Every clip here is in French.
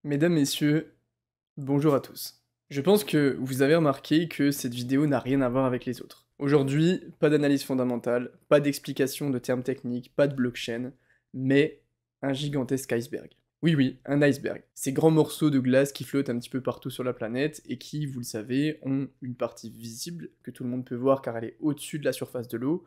Mesdames, messieurs, bonjour à tous. Je pense que vous avez remarqué que cette vidéo n'a rien à voir avec les autres. Aujourd'hui, pas d'analyse fondamentale, pas d'explication de termes techniques, pas de blockchain, mais un gigantesque iceberg. Oui, oui, un iceberg. Ces grands morceaux de glace qui flottent un petit peu partout sur la planète et qui, vous le savez, ont une partie visible que tout le monde peut voir car elle est au-dessus de la surface de l'eau,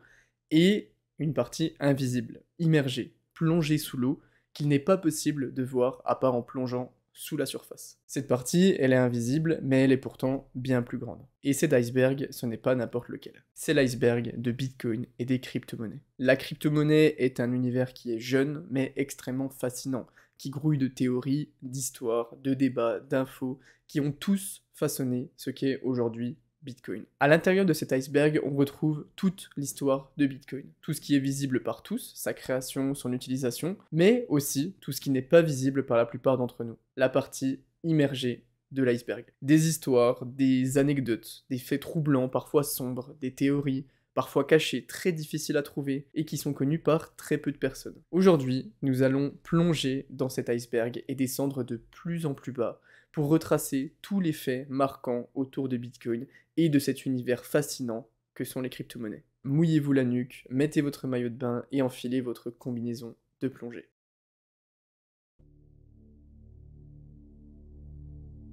et une partie invisible, immergée, plongée sous l'eau, qu'il n'est pas possible de voir à part en plongeant sous la surface. Cette partie, elle est invisible, mais elle est pourtant bien plus grande. Et cet iceberg, ce n'est pas n'importe lequel. C'est l'iceberg de Bitcoin et des crypto-monnaies. La crypto-monnaie est un univers qui est jeune, mais extrêmement fascinant, qui grouille de théories, d'histoires, de débats, d'infos, qui ont tous façonné ce qu'est aujourd'hui Bitcoin. À l'intérieur de cet iceberg, on retrouve toute l'histoire de Bitcoin. Tout ce qui est visible par tous, sa création, son utilisation, mais aussi tout ce qui n'est pas visible par la plupart d'entre nous. La partie immergée de l'iceberg. Des histoires, des anecdotes, des faits troublants, parfois sombres, des théories, parfois cachées, très difficiles à trouver, et qui sont connues par très peu de personnes. Aujourd'hui, nous allons plonger dans cet iceberg et descendre de plus en plus bas, pour retracer tous les faits marquants autour de Bitcoin et de cet univers fascinant que sont les crypto-monnaies. Mouillez-vous la nuque, mettez votre maillot de bain et enfilez votre combinaison de plongée.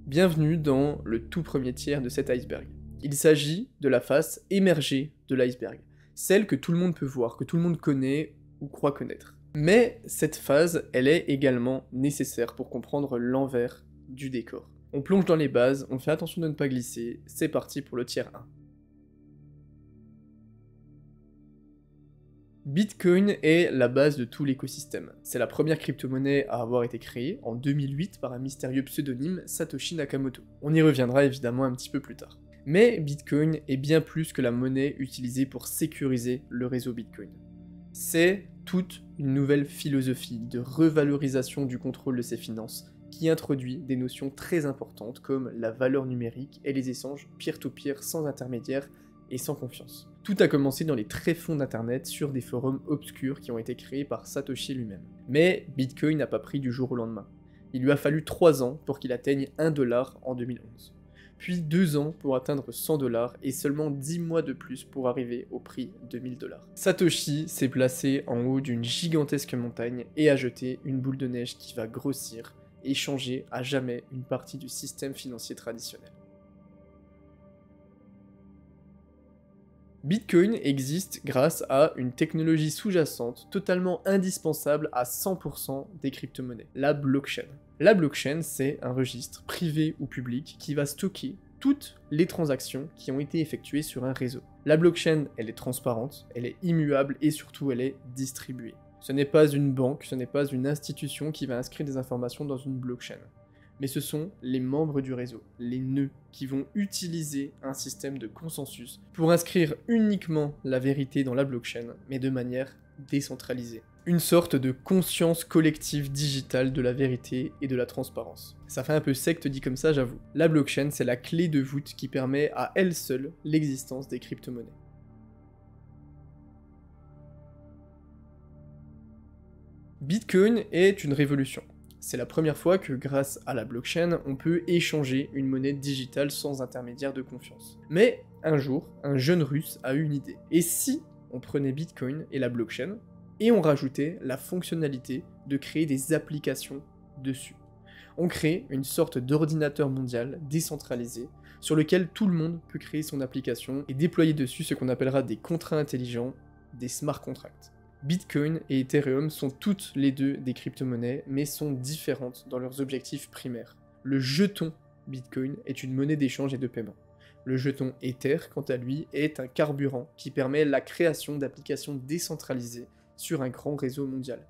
Bienvenue dans le tout premier tiers de cet iceberg. Il s'agit de la face émergée de l'iceberg, celle que tout le monde peut voir, que tout le monde connaît ou croit connaître. Mais cette phase, elle est également nécessaire pour comprendre l'envers du décor. On plonge dans les bases, on fait attention de ne pas glisser, c'est parti pour le tiers 1. Bitcoin est la base de tout l'écosystème. C'est la première crypto-monnaie à avoir été créée en 2008 par un mystérieux pseudonyme Satoshi Nakamoto. On y reviendra évidemment un petit peu plus tard. Mais Bitcoin est bien plus que la monnaie utilisée pour sécuriser le réseau Bitcoin. C'est toute une nouvelle philosophie de revalorisation du contrôle de ses finances qui introduit des notions très importantes comme la valeur numérique et les échanges peer-to-peer sans intermédiaire et sans confiance. Tout a commencé dans les tréfonds d'internet sur des forums obscurs qui ont été créés par Satoshi lui-même. Mais Bitcoin n'a pas pris du jour au lendemain. Il lui a fallu 3 ans pour qu'il atteigne 1 dollar en 2011. Puis 2 ans pour atteindre 100 dollars et seulement 10 mois de plus pour arriver au prix de 1000 dollars. Satoshi s'est placé en haut d'une gigantesque montagne et a jeté une boule de neige qui va grossir et changer à jamais une partie du système financier traditionnel. Bitcoin existe grâce à une technologie sous-jacente totalement indispensable à 100% des crypto-monnaies, la blockchain. La blockchain, c'est un registre privé ou public qui va stocker toutes les transactions qui ont été effectuées sur un réseau. La blockchain, elle est transparente, elle est immuable et surtout elle est distribuée. Ce n'est pas une banque, ce n'est pas une institution qui va inscrire des informations dans une blockchain. Mais ce sont les membres du réseau, les nœuds, qui vont utiliser un système de consensus pour inscrire uniquement la vérité dans la blockchain, mais de manière décentralisée. Une sorte de conscience collective digitale de la vérité et de la transparence. Ça fait un peu secte dit comme ça, j'avoue. La blockchain, c'est la clé de voûte qui permet à elle seule l'existence des crypto-monnaies. Bitcoin est une révolution. C'est la première fois que grâce à la blockchain, on peut échanger une monnaie digitale sans intermédiaire de confiance. Mais un jour, un jeune russe a eu une idée. Et si on prenait Bitcoin et la blockchain, et on rajoutait la fonctionnalité de créer des applications dessus? On crée une sorte d'ordinateur mondial décentralisé sur lequel tout le monde peut créer son application et déployer dessus ce qu'on appellera des contrats intelligents, des smart contracts. Bitcoin et Ethereum sont toutes les deux des crypto-monnaies, mais sont différentes dans leurs objectifs primaires. Le jeton Bitcoin est une monnaie d'échange et de paiement. Le jeton Ether, quant à lui, est un carburant qui permet la création d'applications décentralisées sur un grand réseau mondial.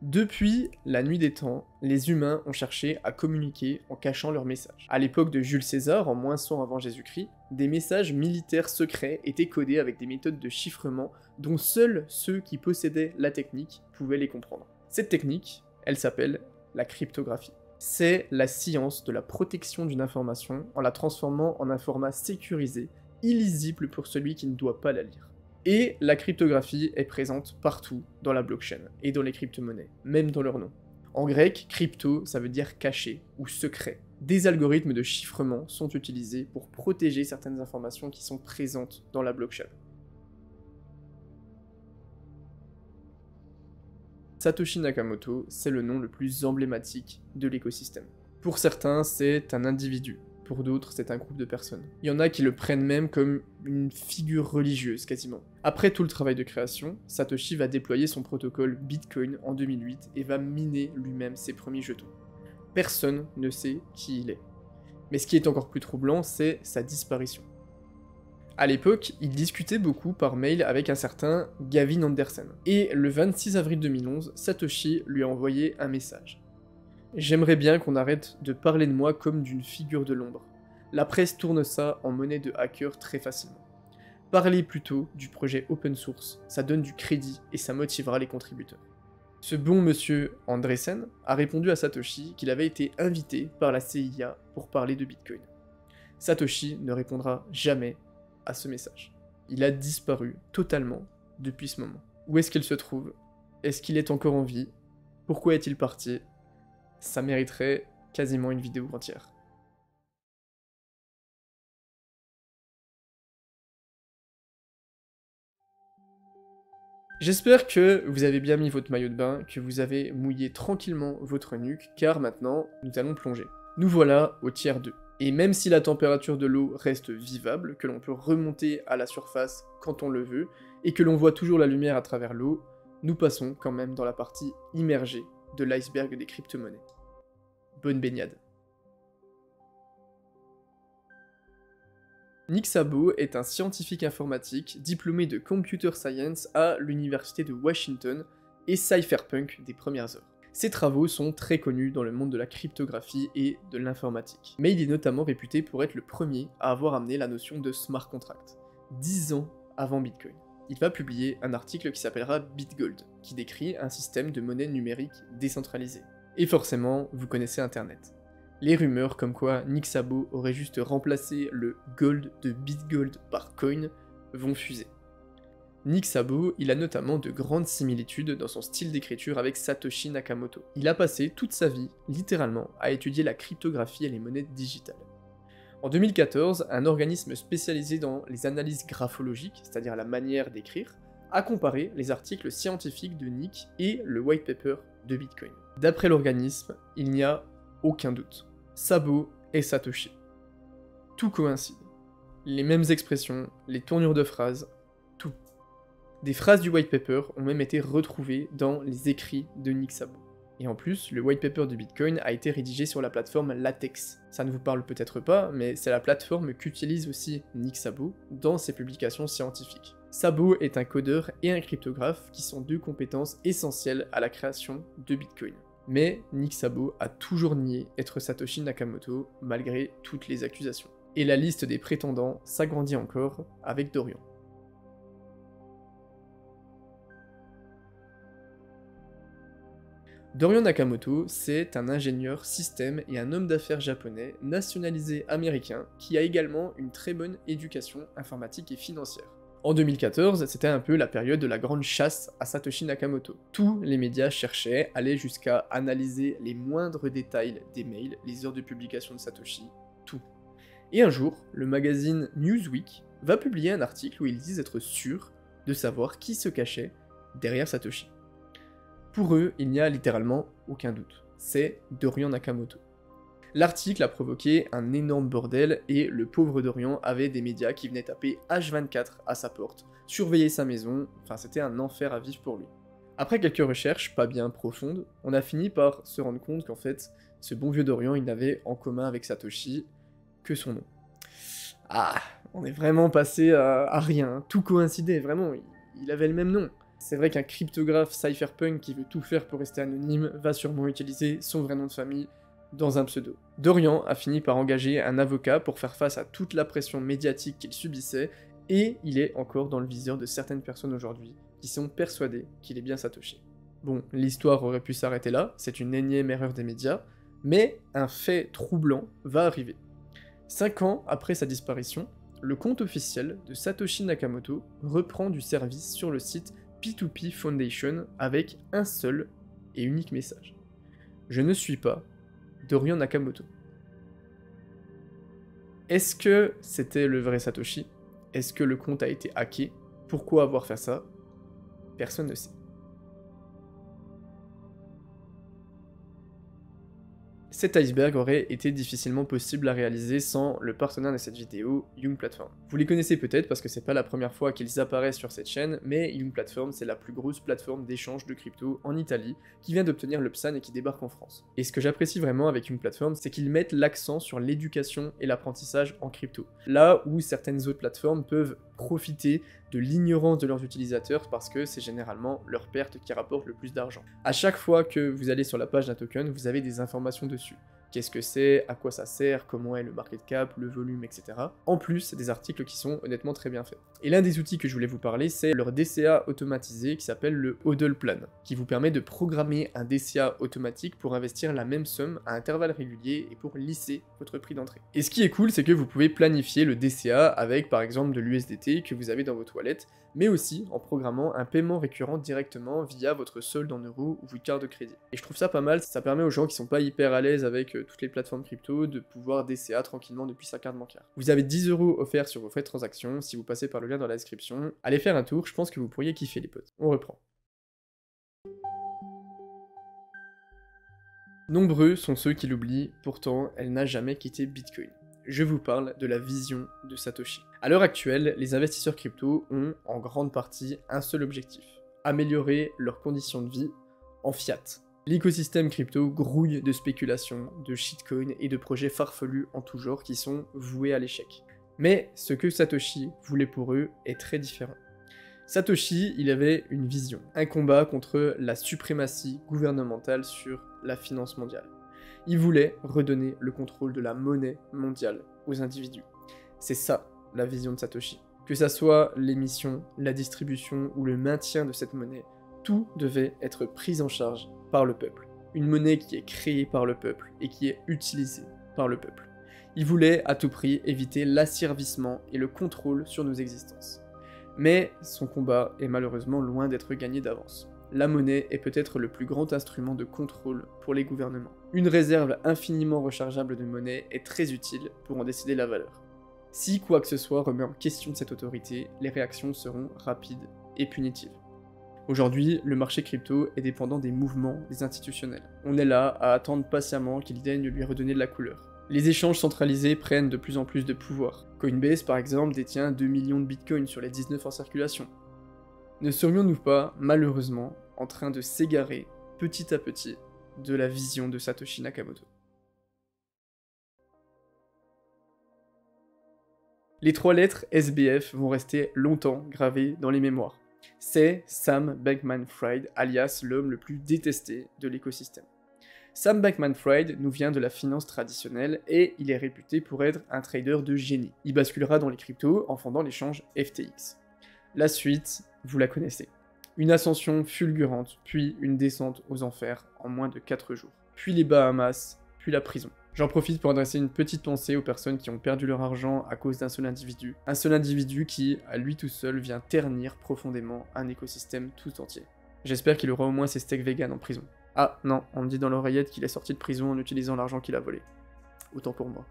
Depuis la nuit des temps, les humains ont cherché à communiquer en cachant leurs messages. À l'époque de Jules César, en -100 avant Jésus-Christ, des messages militaires secrets étaient codés avec des méthodes de chiffrement dont seuls ceux qui possédaient la technique pouvaient les comprendre. Cette technique, elle s'appelle la cryptographie. C'est la science de la protection d'une information en la transformant en un format sécurisé, illisible pour celui qui ne doit pas la lire. Et la cryptographie est présente partout dans la blockchain et dans les crypto-monnaies, même dans leur nom. En grec, crypto, ça veut dire caché ou secret. Des algorithmes de chiffrement sont utilisés pour protéger certaines informations qui sont présentes dans la blockchain. Satoshi Nakamoto, c'est le nom le plus emblématique de l'écosystème. Pour certains, c'est un individu. Pour d'autres, c'est un groupe de personnes. Il y en a qui le prennent même comme une figure religieuse, quasiment. Après tout le travail de création, Satoshi va déployer son protocole Bitcoin en 2008 et va miner lui-même ses premiers jetons. Personne ne sait qui il est. Mais ce qui est encore plus troublant, c'est sa disparition. À l'époque, il discutait beaucoup par mail avec un certain Gavin Anderson. Et le 26 avril 2011, Satoshi lui a envoyé un message. J'aimerais bien qu'on arrête de parler de moi comme d'une figure de l'ombre. La presse tourne ça en monnaie de hacker très facilement. Parlez plutôt du projet open source, ça donne du crédit et ça motivera les contributeurs. Ce bon monsieur Andresen a répondu à Satoshi qu'il avait été invité par la CIA pour parler de Bitcoin. Satoshi ne répondra jamais à ce message. Il a disparu totalement depuis ce moment. Où est-ce qu'il se trouve? Est-ce qu'il est encore en vie? Pourquoi est-il parti? Ça mériterait quasiment une vidéo entière. J'espère que vous avez bien mis votre maillot de bain, que vous avez mouillé tranquillement votre nuque, car maintenant, nous allons plonger. Nous voilà au tiers 2. Et même si la température de l'eau reste vivable, que l'on peut remonter à la surface quand on le veut, et que l'on voit toujours la lumière à travers l'eau, nous passons quand même dans la partie immergée de l'iceberg des crypto-monnaies. Bonne baignade. Nick Szabo est un scientifique informatique diplômé de Computer Science à l'université de Washington et cypherpunk des premières heures. Ses travaux sont très connus dans le monde de la cryptographie et de l'informatique. Mais il est notamment réputé pour être le premier à avoir amené la notion de smart contract, 10 ans avant Bitcoin. Il va publier un article qui s'appellera BitGold, qui décrit un système de monnaie numérique décentralisée. Et forcément, vous connaissez Internet. Les rumeurs comme quoi Nick Szabo aurait juste remplacé le gold de BitGold par coin vont fuser. Nick Szabo, il a notamment de grandes similitudes dans son style d'écriture avec Satoshi Nakamoto. Il a passé toute sa vie, littéralement, à étudier la cryptographie et les monnaies digitales. En 2014, un organisme spécialisé dans les analyses graphologiques, c'est-à-dire la manière d'écrire, a comparé les articles scientifiques de Nick et le white paper de Bitcoin. D'après l'organisme, il n'y a aucun doute. Szabo et Satoshi. Tout coïncide. Les mêmes expressions, les tournures de phrases, tout. Des phrases du white paper ont même été retrouvées dans les écrits de Nick Szabo. Et en plus, le white paper de Bitcoin a été rédigé sur la plateforme LaTeX. Ça ne vous parle peut-être pas, mais c'est la plateforme qu'utilise aussi Nick Szabo dans ses publications scientifiques. Szabo est un codeur et un cryptographe qui sont deux compétences essentielles à la création de Bitcoin. Mais Nick Szabo a toujours nié être Satoshi Nakamoto malgré toutes les accusations. Et la liste des prétendants s'agrandit encore avec Dorian. Dorian Nakamoto, c'est un ingénieur système et un homme d'affaires japonais nationalisé américain qui a également une très bonne éducation informatique et financière. En 2014, c'était un peu la période de la grande chasse à Satoshi Nakamoto. Tous les médias cherchaient, allaient jusqu'à analyser les moindres détails des mails, les heures de publication de Satoshi, tout. Et un jour, le magazine Newsweek va publier un article où ils disent être sûrs de savoir qui se cachait derrière Satoshi. Pour eux, il n'y a littéralement aucun doute. C'est Dorian Nakamoto. L'article a provoqué un énorme bordel et le pauvre Dorian avait des médias qui venaient taper H24 à sa porte, surveiller sa maison, enfin c'était un enfer à vivre pour lui. Après quelques recherches pas bien profondes, on a fini par se rendre compte qu'en fait, ce bon vieux Dorian, il n'avait en commun avec Satoshi que son nom. Ah, on est vraiment passé à rien, tout coïncidait, vraiment, il avait le même nom. C'est vrai qu'un cryptographe cypherpunk qui veut tout faire pour rester anonyme va sûrement utiliser son vrai nom de famille dans un pseudo. Dorian a fini par engager un avocat pour faire face à toute la pression médiatique qu'il subissait, et il est encore dans le viseur de certaines personnes aujourd'hui qui sont persuadées qu'il est bien Satoshi. Bon, l'histoire aurait pu s'arrêter là, c'est une énième erreur des médias, mais un fait troublant va arriver. 5 ans après sa disparition, le compte officiel de Satoshi Nakamoto reprend du service sur le site P2P Foundation avec un seul et unique message. Je ne suis pas Dorian Nakamoto. Est-ce que c'était le vrai Satoshi? Est-ce que le compte a été hacké? Pourquoi avoir fait ça? Personne ne sait. Cet iceberg aurait été difficilement possible à réaliser sans le partenaire de cette vidéo, Young Platform. Vous les connaissez peut-être parce que c'est pas la première fois qu'ils apparaissent sur cette chaîne, mais Young Platform c'est la plus grosse plateforme d'échange de crypto en Italie qui vient d'obtenir le PSAN et qui débarque en France. Et ce que j'apprécie vraiment avec Young Platform, c'est qu'ils mettent l'accent sur l'éducation et l'apprentissage en crypto. Là où certaines autres plateformes peuvent profiter de l'ignorance de leurs utilisateurs parce que c'est généralement leur perte qui rapporte le plus d'argent. À chaque fois que vous allez sur la page d'un token, vous avez des informations dessus. Qu'est-ce que c'est, à quoi ça sert, comment est le market cap, le volume, etc. En plus, des articles qui sont honnêtement très bien faits. Et l'un des outils que je voulais vous parler, c'est leur DCA automatisé qui s'appelle le HODL Plan, qui vous permet de programmer un DCA automatique pour investir la même somme à intervalles réguliers et pour lisser votre prix d'entrée. Et ce qui est cool, c'est que vous pouvez planifier le DCA avec par exemple de l'USDT que vous avez dans vos toilettes, mais aussi en programmant un paiement récurrent directement via votre solde en euros ou votre carte de crédit. Et je trouve ça pas mal, ça permet aux gens qui sont pas hyper à l'aise avec toutes les plateformes crypto de pouvoir DCA tranquillement depuis sa carte bancaire. Vous avez 10 € offerts sur vos frais de transaction si vous passez par le lien dans la description. Allez faire un tour, je pense que vous pourriez kiffer les potes. On reprend. Nombreux sont ceux qui l'oublient, pourtant elle n'a jamais quitté Bitcoin. Je vous parle de la vision de Satoshi. À l'heure actuelle, les investisseurs crypto ont en grande partie un seul objectif, améliorer leurs conditions de vie en fiat. L'écosystème crypto grouille de spéculations, de shitcoins et de projets farfelus en tout genre qui sont voués à l'échec. Mais ce que Satoshi voulait pour eux est très différent. Satoshi, il avait une vision, un combat contre la suprématie gouvernementale sur la finance mondiale. Il voulait redonner le contrôle de la monnaie mondiale aux individus. C'est ça la vision de Satoshi. Que ça soit l'émission, la distribution ou le maintien de cette monnaie, tout devait être pris en charge par le peuple. Une monnaie qui est créée par le peuple et qui est utilisée par le peuple. Il voulait à tout prix éviter l'asservissement et le contrôle sur nos existences. Mais son combat est malheureusement loin d'être gagné d'avance. La monnaie est peut-être le plus grand instrument de contrôle pour les gouvernements. Une réserve infiniment rechargeable de monnaie est très utile pour en décider la valeur. Si quoi que ce soit remet en question cette autorité, les réactions seront rapides et punitives. Aujourd'hui, le marché crypto est dépendant des mouvements des institutionnels. On est là à attendre patiemment qu'ils daignent lui redonner de la couleur. Les échanges centralisés prennent de plus en plus de pouvoir. Coinbase, par exemple, détient 2 millions de bitcoins sur les 19 en circulation. Ne serions-nous pas, malheureusement, en train de s'égarer, petit à petit, de la vision de Satoshi Nakamoto? Les 3 lettres SBF vont rester longtemps gravées dans les mémoires. C'est Sam Bankman-Fried, alias l'homme le plus détesté de l'écosystème. Sam Bankman-Fried nous vient de la finance traditionnelle et il est réputé pour être un trader de génie. Il basculera dans les cryptos en fondant l'échange FTX. La suite, vous la connaissez. Une ascension fulgurante, puis une descente aux enfers en moins de 4 jours. Puis les Bahamas, puis la prison. J'en profite pour adresser une petite pensée aux personnes qui ont perdu leur argent à cause d'un seul individu. Un seul individu qui, à lui tout seul, vient ternir profondément un écosystème tout entier. J'espère qu'il aura au moins ses steaks vegan en prison. Ah non, on me dit dans l'oreillette qu'il est sorti de prison en utilisant l'argent qu'il a volé. Autant pour moi.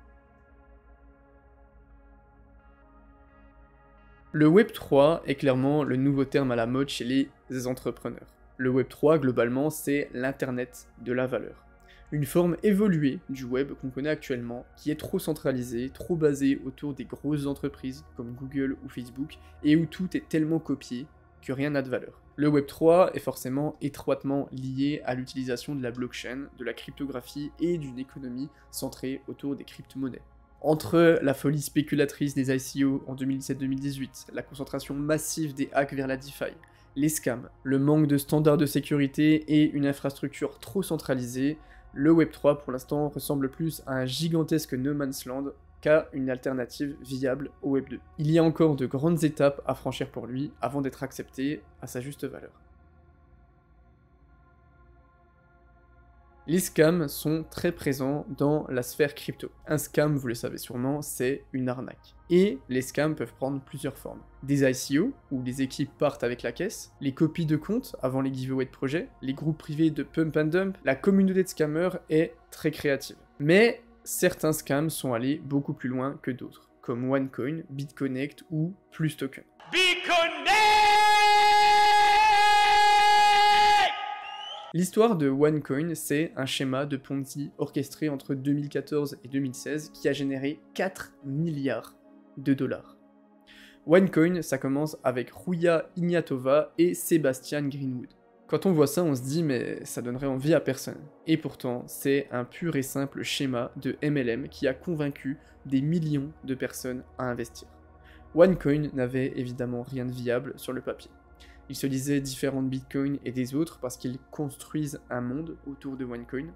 Le Web3 est clairement le nouveau terme à la mode chez les entrepreneurs. Le Web3, globalement, c'est l'Internet de la valeur. Une forme évoluée du web qu'on connaît actuellement, qui est trop centralisée, trop basée autour des grosses entreprises comme Google ou Facebook, et où tout est tellement copié que rien n'a de valeur. Le Web3 est forcément étroitement lié à l'utilisation de la blockchain, de la cryptographie et d'une économie centrée autour des crypto-monnaies. Entre la folie spéculatrice des ICO en 2017-2018, la concentration massive des hacks vers la DeFi, les scams, le manque de standards de sécurité et une infrastructure trop centralisée, le Web3 pour l'instant ressemble plus à un gigantesque no man's land qu'à une alternative viable au Web2. Il y a encore de grandes étapes à franchir pour lui avant d'être accepté à sa juste valeur. Les scams sont très présents dans la sphère crypto. Un scam, vous le savez sûrement, c'est une arnaque. Et les scams peuvent prendre plusieurs formes. Des ICO, où les équipes partent avec la caisse, les copies de comptes avant les giveaways de projets, les groupes privés de pump and dump, la communauté de scammers est très créative. Mais certains scams sont allés beaucoup plus loin que d'autres, comme OneCoin, BitConnect ou Plus Token. L'histoire de OneCoin, c'est un schéma de Ponzi orchestré entre 2014 et 2016 qui a généré 4 milliards de dollars. OneCoin, ça commence avec Rouya Ignatova et Sebastian Greenwood. Quand on voit ça, on se dit mais ça donnerait envie à personne. Et pourtant, c'est un pur et simple schéma de MLM qui a convaincu des millions de personnes à investir. OneCoin n'avait évidemment rien de viable sur le papier. Ils se disaient différents de Bitcoin et des autres parce qu'ils construisent un monde autour de OneCoin.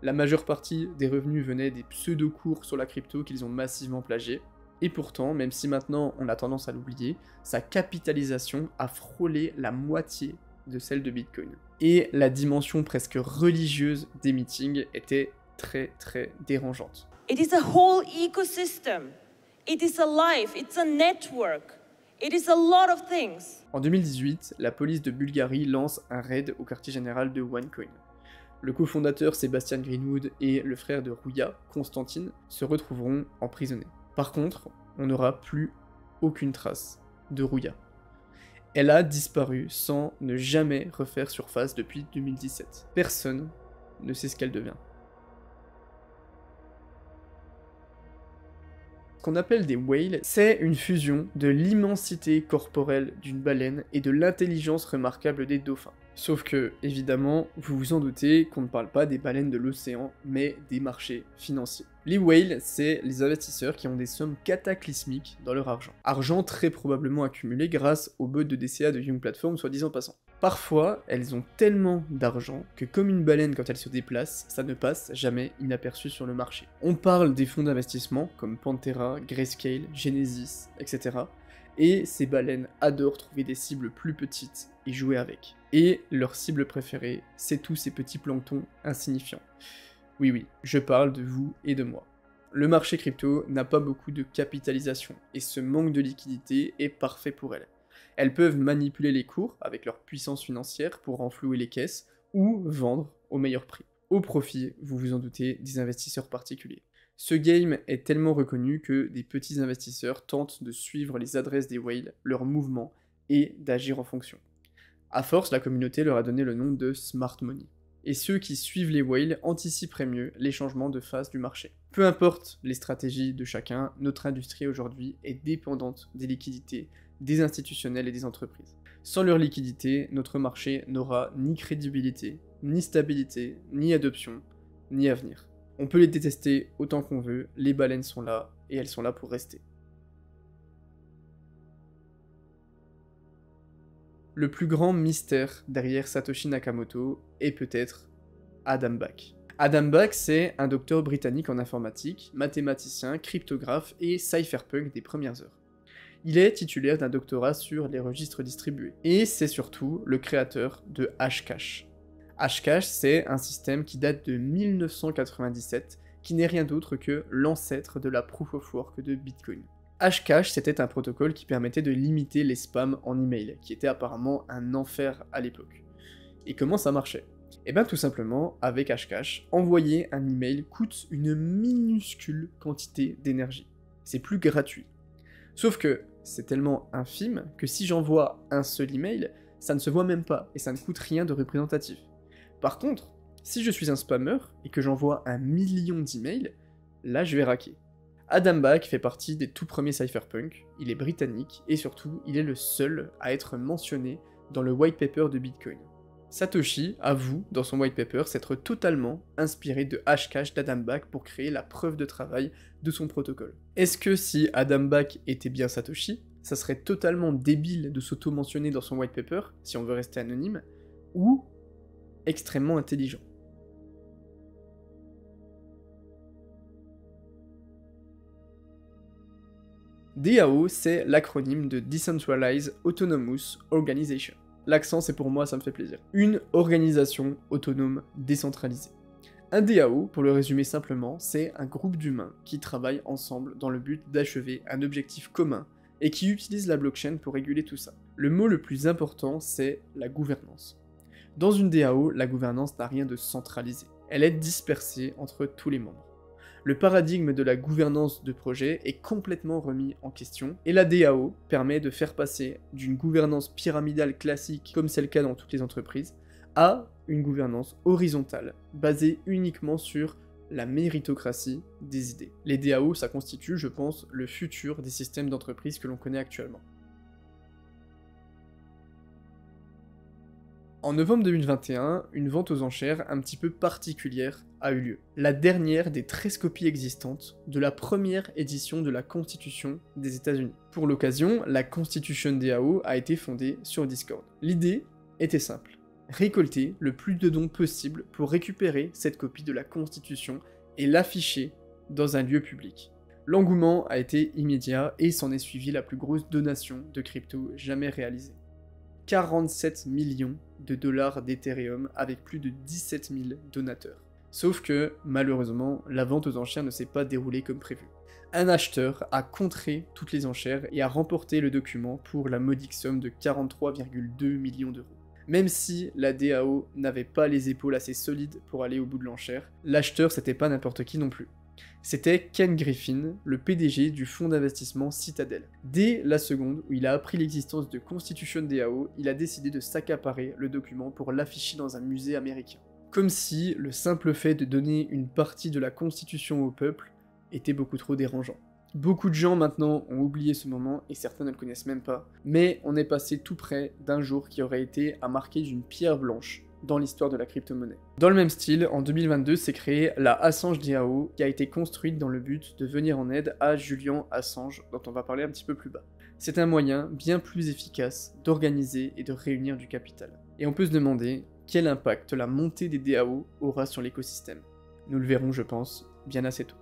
La majeure partie des revenus venaient des pseudo-cours sur la crypto qu'ils ont massivement plagiés. Et pourtant, même si maintenant on a tendance à l'oublier, sa capitalisation a frôlé la moitié de celle de Bitcoin. Et la dimension presque religieuse des meetings était très dérangeante. It is a whole ecosystem. It is a life, it's a network. It is a lot of things. En 2018, la police de Bulgarie lance un raid au quartier général de OneCoin. Le cofondateur Sebastian Greenwood et le frère de Rouya, Constantine, se retrouveront emprisonnés. Par contre, on n'aura plus aucune trace de Rouya. Elle a disparu sans ne jamais refaire surface depuis 2017. Personne ne sait ce qu'elle devient. Ce qu'on appelle des whales, c'est une fusion de l'immensité corporelle d'une baleine et de l'intelligence remarquable des dauphins. Sauf que, évidemment, vous vous en doutez qu'on ne parle pas des baleines de l'océan, mais des marchés financiers. Les whales, c'est les investisseurs qui ont des sommes cataclysmiques dans leur argent. Argent très probablement accumulé grâce aux bots de DCA de Young Platform soi-disant passant. Parfois, elles ont tellement d'argent que comme une baleine quand elle se déplace, ça ne passe jamais inaperçu sur le marché. On parle des fonds d'investissement comme Pantera, Grayscale, Genesis, etc. Et ces baleines adorent trouver des cibles plus petites et jouer avec. Et leur cible préférée, c'est tous ces petits planctons insignifiants. Oui, je parle de vous et de moi. Le marché crypto n'a pas beaucoup de capitalisation, et ce manque de liquidité est parfait pour elles. Elles peuvent manipuler les cours avec leur puissance financière pour renflouer les caisses, ou vendre au meilleur prix. Au profit, vous vous en doutez, des investisseurs particuliers. Ce game est tellement reconnu que des petits investisseurs tentent de suivre les adresses des whales, leurs mouvements, et d'agir en fonction. À force, la communauté leur a donné le nom de Smart Money. Et ceux qui suivent les whales anticiperaient mieux les changements de phase du marché. Peu importe les stratégies de chacun, notre industrie aujourd'hui est dépendante des liquidités, des institutionnels et des entreprises. Sans leur liquidité, notre marché n'aura ni crédibilité, ni stabilité, ni adoption, ni avenir. On peut les détester autant qu'on veut, les baleines sont là, et elles sont là pour rester. Le plus grand mystère derrière Satoshi Nakamoto est peut-être Adam Back. Adam Back, c'est un docteur britannique en informatique, mathématicien, cryptographe et cypherpunk des premières heures. Il est titulaire d'un doctorat sur les registres distribués, et c'est surtout le créateur de Hashcash. Hashcash, c'est un système qui date de 1997, qui n'est rien d'autre que l'ancêtre de la Proof of Work de Bitcoin. Hashcash, c'était un protocole qui permettait de limiter les spams en email, qui était apparemment un enfer à l'époque. Et comment ça marchait? Et bien tout simplement, avec Hashcash, envoyer un email coûte une minuscule quantité d'énergie. C'est plus gratuit. Sauf que c'est tellement infime que si j'envoie un seul email, ça ne se voit même pas, et ça ne coûte rien de représentatif. Par contre, si je suis un spammer, et que j'envoie 1 million d'emails, là je vais raquer. Adam Back fait partie des tout premiers cypherpunk, il est britannique, et surtout, il est le seul à être mentionné dans le white paper de Bitcoin. Satoshi avoue, dans son white paper, s'être totalement inspiré de Hashcash d'Adam Back pour créer la preuve de travail de son protocole. Est-ce que si Adam Back était bien Satoshi, ça serait totalement débile de s'auto-mentionner dans son white paper, si on veut rester anonyme, ou extrêmement intelligent? DAO, c'est l'acronyme de Decentralized Autonomous Organization. L'accent, c'est pour moi, ça me fait plaisir. Une organisation autonome décentralisée. Un DAO, pour le résumer simplement, c'est un groupe d'humains qui travaillent ensemble dans le but d'achever un objectif commun et qui utilisent la blockchain pour réguler tout ça. Le mot le plus important, c'est la gouvernance. Dans une DAO, la gouvernance n'a rien de centralisé. Elle est dispersée entre tous les membres. Le paradigme de la gouvernance de projet est complètement remis en question, et la DAO permet de faire passer d'une gouvernance pyramidale classique, comme c'est le cas dans toutes les entreprises, à une gouvernance horizontale, basée uniquement sur la méritocratie des idées. Les DAO, ça constitue, je pense, le futur des systèmes d'entreprise que l'on connaît actuellement. En novembre 2021, une vente aux enchères un petit peu particulière a eu lieu. La dernière des 13 copies existantes de la première édition de la Constitution des États-Unis. Pour l'occasion, la Constitution DAO a été fondée sur Discord. L'idée était simple. Récolter le plus de dons possible pour récupérer cette copie de la Constitution et l'afficher dans un lieu public. L'engouement a été immédiat et s'en est suivi la plus grosse donation de crypto jamais réalisée. 47 millions de dollars d'Ethereum avec plus de 17 000 donateurs. Sauf que, malheureusement, la vente aux enchères ne s'est pas déroulée comme prévu. Un acheteur a contré toutes les enchères et a remporté le document pour la modique somme de 43,2 millions d'euros. Même si la DAO n'avait pas les épaules assez solides pour aller au bout de l'enchère, l'acheteur c'était pas n'importe qui non plus. C'était Ken Griffin, le PDG du fonds d'investissement Citadel. Dès la seconde où il a appris l'existence de Constitution DAO, il a décidé de s'accaparer le document pour l'afficher dans un musée américain. Comme si le simple fait de donner une partie de la Constitution au peuple était beaucoup trop dérangeant. Beaucoup de gens maintenant ont oublié ce moment et certains ne le connaissent même pas, mais on est passé tout près d'un jour qui aurait été à marquer d'une pierre blanche dans l'histoire de la crypto-monnaie. Dans le même style, en 2022 s'est créée la Assange DAO qui a été construite dans le but de venir en aide à Julian Assange, dont on va parler un petit peu plus bas. C'est un moyen bien plus efficace d'organiser et de réunir du capital. Et on peut se demander quel impact la montée des DAO aura sur l'écosystème. Nous le verrons, je pense, bien assez tôt.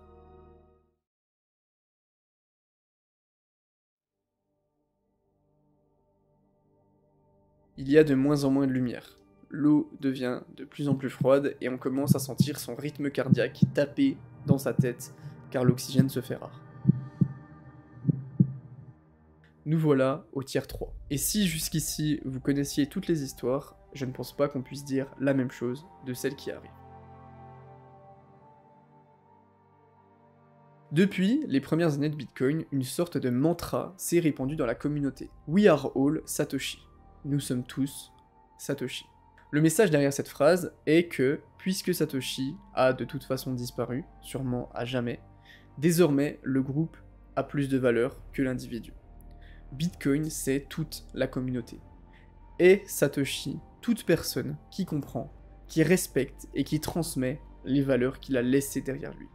Il y a de moins en moins de lumière. L'eau devient de plus en plus froide et on commence à sentir son rythme cardiaque taper dans sa tête car l'oxygène se fait rare. Nous voilà au tiers 3. Et si jusqu'ici vous connaissiez toutes les histoires, je ne pense pas qu'on puisse dire la même chose de celle qui arrive. Depuis les premières années de Bitcoin, une sorte de mantra s'est répandu dans la communauté. We are all Satoshi. Nous sommes tous Satoshi. Le message derrière cette phrase est que, puisque Satoshi a de toute façon disparu, sûrement à jamais, désormais le groupe a plus de valeur que l'individu. Bitcoin, c'est toute la communauté. Et Satoshi, toute personne qui comprend, qui respecte et qui transmet les valeurs qu'il a laissées derrière lui.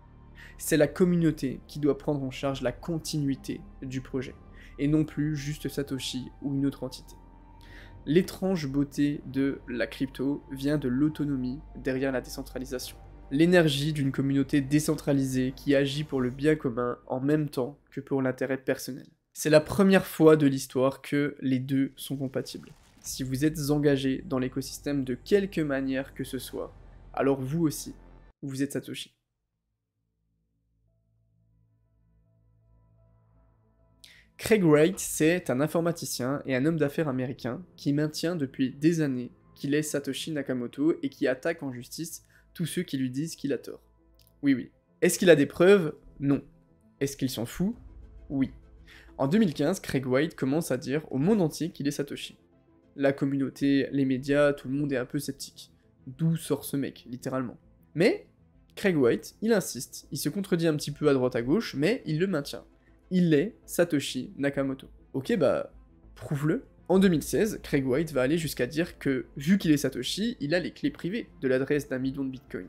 C'est la communauté qui doit prendre en charge la continuité du projet, et non plus juste Satoshi ou une autre entité. L'étrange beauté de la crypto vient de l'autonomie derrière la décentralisation. L'énergie d'une communauté décentralisée qui agit pour le bien commun en même temps que pour l'intérêt personnel. C'est la première fois de l'histoire que les deux sont compatibles. Si vous êtes engagé dans l'écosystème de quelque manière que ce soit, alors vous aussi, vous êtes Satoshi. Craig Wright, c'est un informaticien et un homme d'affaires américain qui maintient depuis des années qu'il est Satoshi Nakamoto et qui attaque en justice tous ceux qui lui disent qu'il a tort. Oui. Est-ce qu'il a des preuves? Non. Est-ce qu'il s'en fout? Oui. En 2015, Craig Wright commence à dire au monde entier qu'il est Satoshi. La communauté, les médias, tout le monde est un peu sceptique. D'où sort ce mec, littéralement. Mais Craig Wright, il insiste, il se contredit un petit peu à droite à gauche, mais il le maintient. Il est Satoshi Nakamoto. Ok, prouve-le. En 2016, Craig Wright va aller jusqu'à dire que, vu qu'il est Satoshi, il a les clés privées de l'adresse d'1 million de Bitcoin.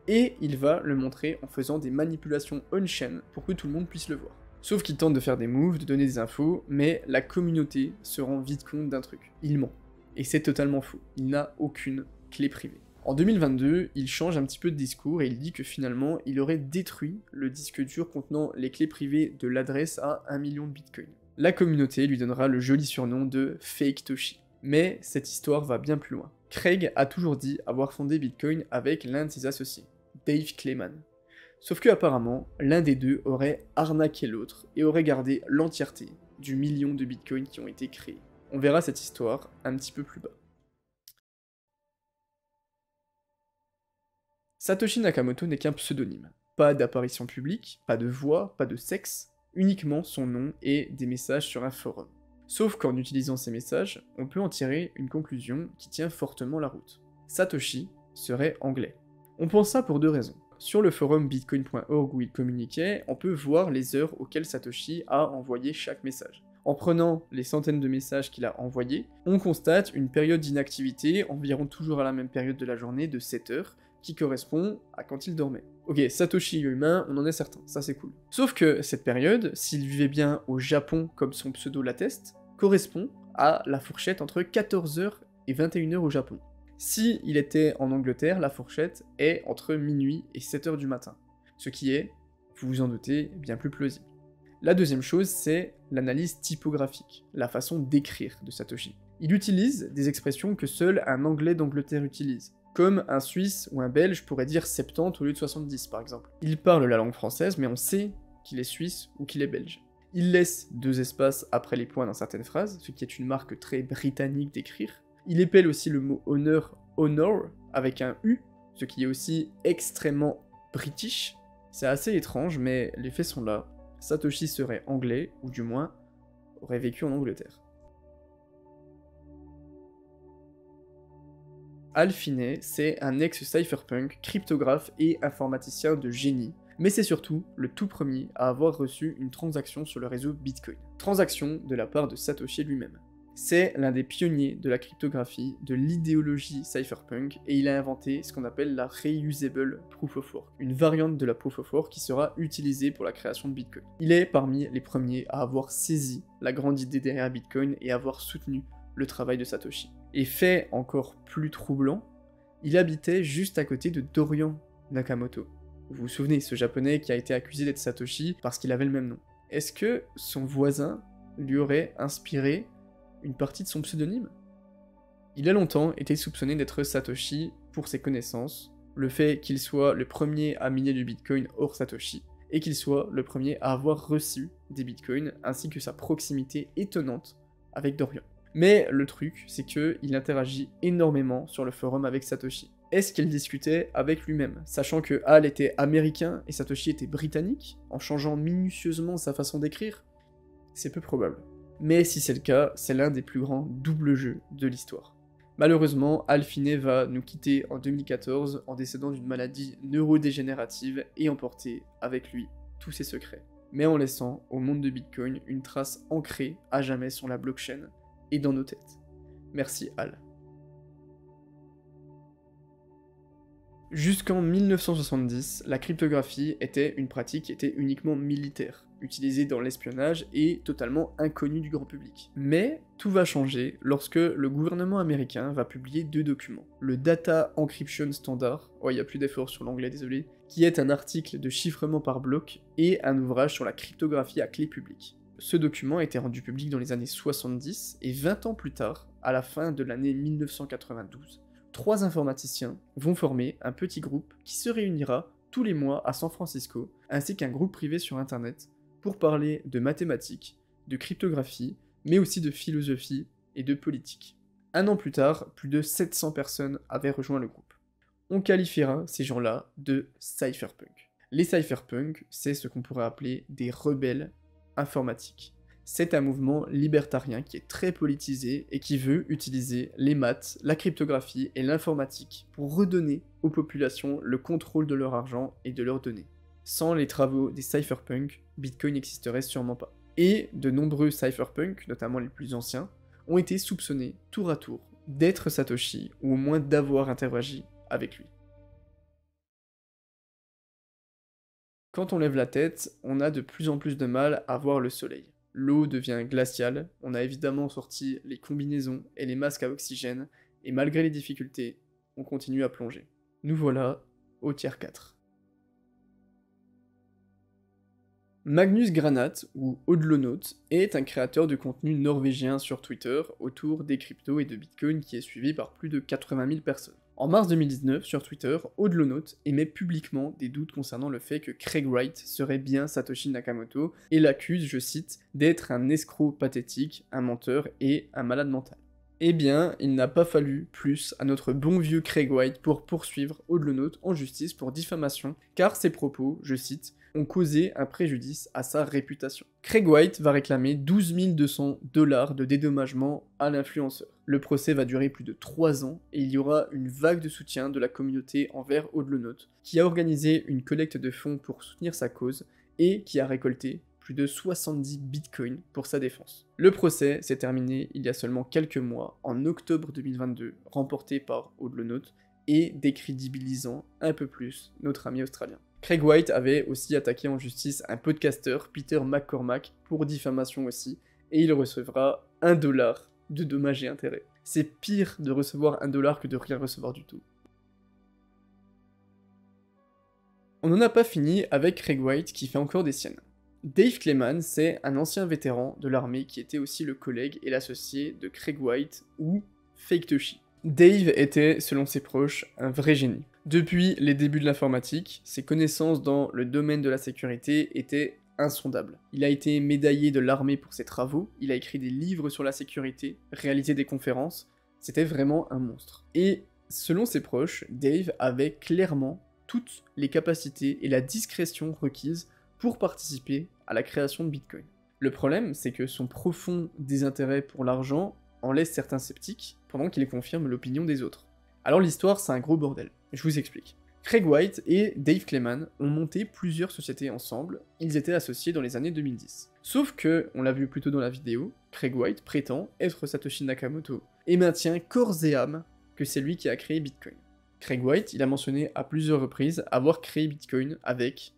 Et il va le montrer en faisant des manipulations on-chain pour que tout le monde puisse le voir. Sauf qu'il tente de faire des moves, de donner des infos, mais la communauté se rend vite compte d'un truc. Il ment. Et c'est totalement faux. Il n'a aucune clé privée. En 2022, il change un petit peu de discours et il dit que finalement, il aurait détruit le disque dur contenant les clés privées de l'adresse à 1 million de Bitcoin. La communauté lui donnera le joli surnom de Fake Toshi. Mais cette histoire va bien plus loin. Craig a toujours dit avoir fondé Bitcoin avec l'un de ses associés, Dave Clayman. Sauf que apparemment, l'un des deux aurait arnaqué l'autre et aurait gardé l'entièreté du million de bitcoins qui ont été créés. On verra cette histoire un petit peu plus bas. Satoshi Nakamoto n'est qu'un pseudonyme. Pas d'apparition publique, pas de voix, pas de sexe, uniquement son nom et des messages sur un forum. Sauf qu'en utilisant ces messages, on peut en tirer une conclusion qui tient fortement la route. Satoshi serait anglais. On pense ça pour deux raisons. Sur le forum bitcoin.org où il communiquait, on peut voir les heures auxquelles Satoshi a envoyé chaque message. En prenant les centaines de messages qu'il a envoyés, on constate une période d'inactivité, environ toujours à la même période de la journée, de 7 heures, qui correspond à quand il dormait. Ok, Satoshi humain, on en est certain, ça c'est cool. Sauf que cette période, s'il vivait bien au Japon comme son pseudo l'atteste, correspond à la fourchette entre 14h et 21h au Japon. Si il était en Angleterre, la fourchette est entre minuit et 7h du matin, ce qui est, vous vous en doutez, bien plus plausible. La deuxième chose, c'est l'analyse typographique, la façon d'écrire de Satoshi. Il utilise des expressions que seul un Anglais d'Angleterre utilise, comme un Suisse ou un Belge pourrait dire 70 au lieu de 70 par exemple. Il parle la langue française, mais on sait qu'il est suisse ou qu'il est belge. Il laisse 2 espaces après les points dans certaines phrases, ce qui est une marque très britannique d'écrire. Il épelle aussi le mot honneur, honor, avec un U, ce qui est aussi extrêmement british. C'est assez étrange, mais les faits sont là. Satoshi serait anglais, ou du moins, aurait vécu en Angleterre. Hal Finney, c'est un ex-cypherpunk, cryptographe et informaticien de génie, mais c'est surtout le tout premier à avoir reçu une transaction sur le réseau Bitcoin. Transaction de la part de Satoshi lui-même. C'est l'un des pionniers de la cryptographie, de l'idéologie cypherpunk, et il a inventé ce qu'on appelle la Reusable Proof of Work, une variante de la Proof of Work qui sera utilisée pour la création de Bitcoin. Il est parmi les premiers à avoir saisi la grande idée derrière Bitcoin et avoir soutenu le travail de Satoshi. Et fait encore plus troublant, il habitait juste à côté de Dorian Nakamoto. Vous vous souvenez, ce japonais qui a été accusé d'être Satoshi parce qu'il avait le même nom. Est-ce que son voisin lui aurait inspiré une partie de son pseudonyme? Il a longtemps été soupçonné d'être Satoshi pour ses connaissances, le fait qu'il soit le premier à miner du Bitcoin hors Satoshi, et qu'il soit le premier à avoir reçu des Bitcoins, ainsi que sa proximité étonnante avec Dorian. Mais le truc, c'est qu'il interagit énormément sur le forum avec Satoshi. Est-ce qu'il discutait avec lui-même, sachant que Hal était américain et Satoshi était britannique, en changeant minutieusement sa façon d'écrire? C'est peu probable. Mais si c'est le cas, c'est l'un des plus grands doubles jeux de l'histoire. Malheureusement, Hal Finney va nous quitter en 2014 en décédant d'une maladie neurodégénérative et emporter avec lui tous ses secrets, mais en laissant au monde de Bitcoin une trace ancrée à jamais sur la blockchain et dans nos têtes. Merci Hal. Jusqu'en 1970, la cryptographie était une pratique qui était uniquement militaire, utilisée dans l'espionnage et totalement inconnue du grand public. Mais tout va changer lorsque le gouvernement américain va publier 2 documents. Le Data Encryption Standard, oh il n'y a plus d'effort sur l'anglais, désolé, qui est un article de chiffrement par bloc, et un ouvrage sur la cryptographie à clé publique. Ce document a été rendu public dans les années 70, et 20 ans plus tard, à la fin de l'année 1992, 3 informaticiens vont former un petit groupe qui se réunira tous les mois à San Francisco, ainsi qu'un groupe privé sur internet, pour parler de mathématiques, de cryptographie, mais aussi de philosophie et de politique. 1 an plus tard, plus de 700 personnes avaient rejoint le groupe. On qualifiera ces gens-là de cypherpunk. Les cypherpunks, c'est ce qu'on pourrait appeler des rebelles informatiques. C'est un mouvement libertarien qui est très politisé et qui veut utiliser les maths, la cryptographie et l'informatique pour redonner aux populations le contrôle de leur argent et de leurs données. Sans les travaux des cypherpunks, Bitcoin n'existerait sûrement pas. Et de nombreux cypherpunks, notamment les plus anciens, ont été soupçonnés tour à tour d'être Satoshi ou au moins d'avoir interagi avec lui. Quand on lève la tête, on a de plus en plus de mal à voir le soleil. L'eau devient glaciale, on a évidemment sorti les combinaisons et les masques à oxygène, et malgré les difficultés, on continue à plonger. Nous voilà au tiers 4. Magnus Granat, ou Odlonaut, est un créateur de contenu norvégien sur Twitter autour des cryptos et de Bitcoin qui est suivi par plus de 80 000 personnes. En mars 2019, sur Twitter, Odlonaut émet publiquement des doutes concernant le fait que Craig Wright serait bien Satoshi Nakamoto et l'accuse, je cite, d'être un escroc pathétique, un menteur et un malade mental. Eh bien, il n'a pas fallu plus à notre bon vieux Craig Wright pour poursuivre Odlonaut en justice pour diffamation, car ses propos, je cite, ont causé un préjudice à sa réputation. Craig Wright va réclamer 12 200 $ de dédommagement à l'influenceur. Le procès va durer plus de 3 ans et il y aura une vague de soutien de la communauté envers Odlonaut, qui a organisé une collecte de fonds pour soutenir sa cause et qui a récolté plus de 70 bitcoins pour sa défense. Le procès s'est terminé il y a seulement quelques mois, en octobre 2022, remporté par Odlonaut et décrédibilisant un peu plus notre ami australien. Craig Wright avait aussi attaqué en justice un podcasteur, Peter McCormack, pour diffamation aussi, et il recevra $1 de dommages et intérêts. C'est pire de recevoir $1 que de rien recevoir du tout. On n'en a pas fini avec Craig Wright qui fait encore des siennes. Dave Clayman, c'est un ancien vétéran de l'armée qui était aussi le collègue et l'associé de Craig Wright ou Faketoshi. Dave était, selon ses proches, un vrai génie. Depuis les débuts de l'informatique, ses connaissances dans le domaine de la sécurité étaient insondables. Il a été médaillé de l'armée pour ses travaux, il a écrit des livres sur la sécurité, réalisé des conférences, c'était vraiment un monstre. Et selon ses proches, Dave avait clairement toutes les capacités et la discrétion requises pour participer à la création de Bitcoin. Le problème, c'est que son profond désintérêt pour l'argent en laisse certains sceptiques, pendant qu'il confirme l'opinion des autres. Alors l'histoire, c'est un gros bordel. Je vous explique. Craig Wright et Dave Clayman ont monté plusieurs sociétés ensemble, ils étaient associés dans les années 2010. Sauf que, on l'a vu plus tôt dans la vidéo, Craig Wright prétend être Satoshi Nakamoto, et maintient corps et âme que c'est lui qui a créé Bitcoin. Craig Wright, il a mentionné à plusieurs reprises avoir créé Bitcoin avec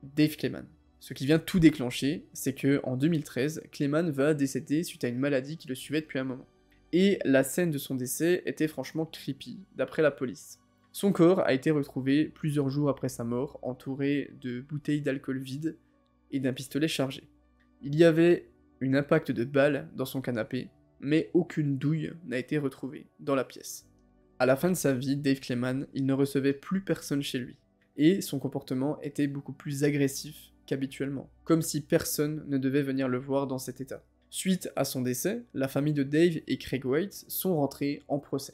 Dave Clayman. Ce qui vient tout déclencher, c'est que en 2013, Clayman va décéder suite à une maladie qui le suivait depuis un moment. Et la scène de son décès était franchement creepy, d'après la police. Son corps a été retrouvé plusieurs jours après sa mort, entouré de bouteilles d'alcool vides et d'un pistolet chargé. Il y avait un impact de balle dans son canapé, mais aucune douille n'a été retrouvée dans la pièce. À la fin de sa vie, Dave Clayman, il ne recevait plus personne chez lui, et son comportement était beaucoup plus agressif qu'habituellement, comme si personne ne devait venir le voir dans cet état. Suite à son décès, la famille de Dave et Craig Wright sont rentrés en procès.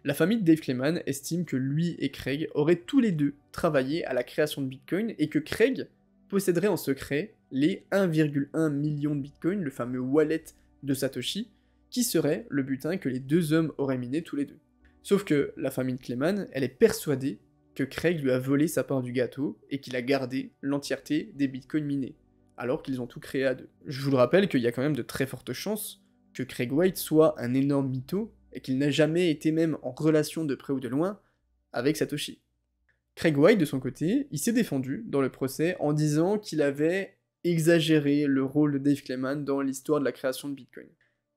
La famille de Dave Clayman estime que lui et Craig auraient tous les deux travaillé à la création de Bitcoin et que Craig posséderait en secret les 1,1 million de Bitcoin, le fameux wallet de Satoshi, qui serait le butin que les deux hommes auraient miné tous les deux. Sauf que la famille de Clayman, elle est persuadée que Craig lui a volé sa part du gâteau et qu'il a gardé l'entièreté des bitcoins minés, alors qu'ils ont tout créé à deux. Je vous le rappelle qu'il y a quand même de très fortes chances que Craig Wright soit un énorme mytho et qu'il n'a jamais été même en relation de près ou de loin avec Satoshi. Craig Wright, de son côté, il s'est défendu dans le procès en disant qu'il avait exagéré le rôle de Dave Clayman dans l'histoire de la création de Bitcoin.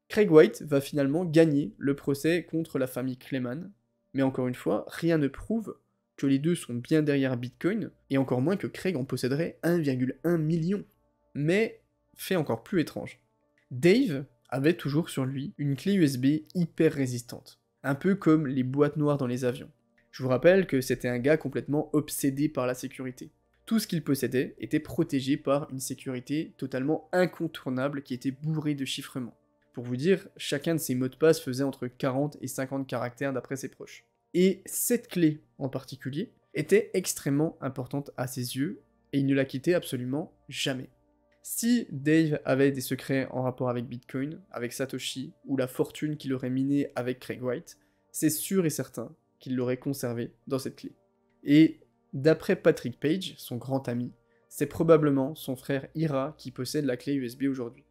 Craig Wright va finalement gagner le procès contre la famille Clayman, mais encore une fois, rien ne prouve que les deux sont bien derrière Bitcoin, et encore moins que Craig en posséderait 1,1 million. Mais, fait encore plus étrange, Dave avait toujours sur lui une clé USB hyper résistante, un peu comme les boîtes noires dans les avions. Je vous rappelle que c'était un gars complètement obsédé par la sécurité. Tout ce qu'il possédait était protégé par une sécurité totalement incontournable qui était bourrée de chiffrements. Pour vous dire, chacun de ces mots de passe faisait entre 40 et 50 caractères d'après ses proches. Et cette clé en particulier était extrêmement importante à ses yeux, et il ne la quittait absolument jamais. Si Dave avait des secrets en rapport avec Bitcoin, avec Satoshi, ou la fortune qu'il aurait minée avec Craig Wright, c'est sûr et certain qu'il l'aurait conservé dans cette clé. Et d'après Patrick Page, son grand ami, c'est probablement son frère Ira qui possède la clé USB aujourd'hui.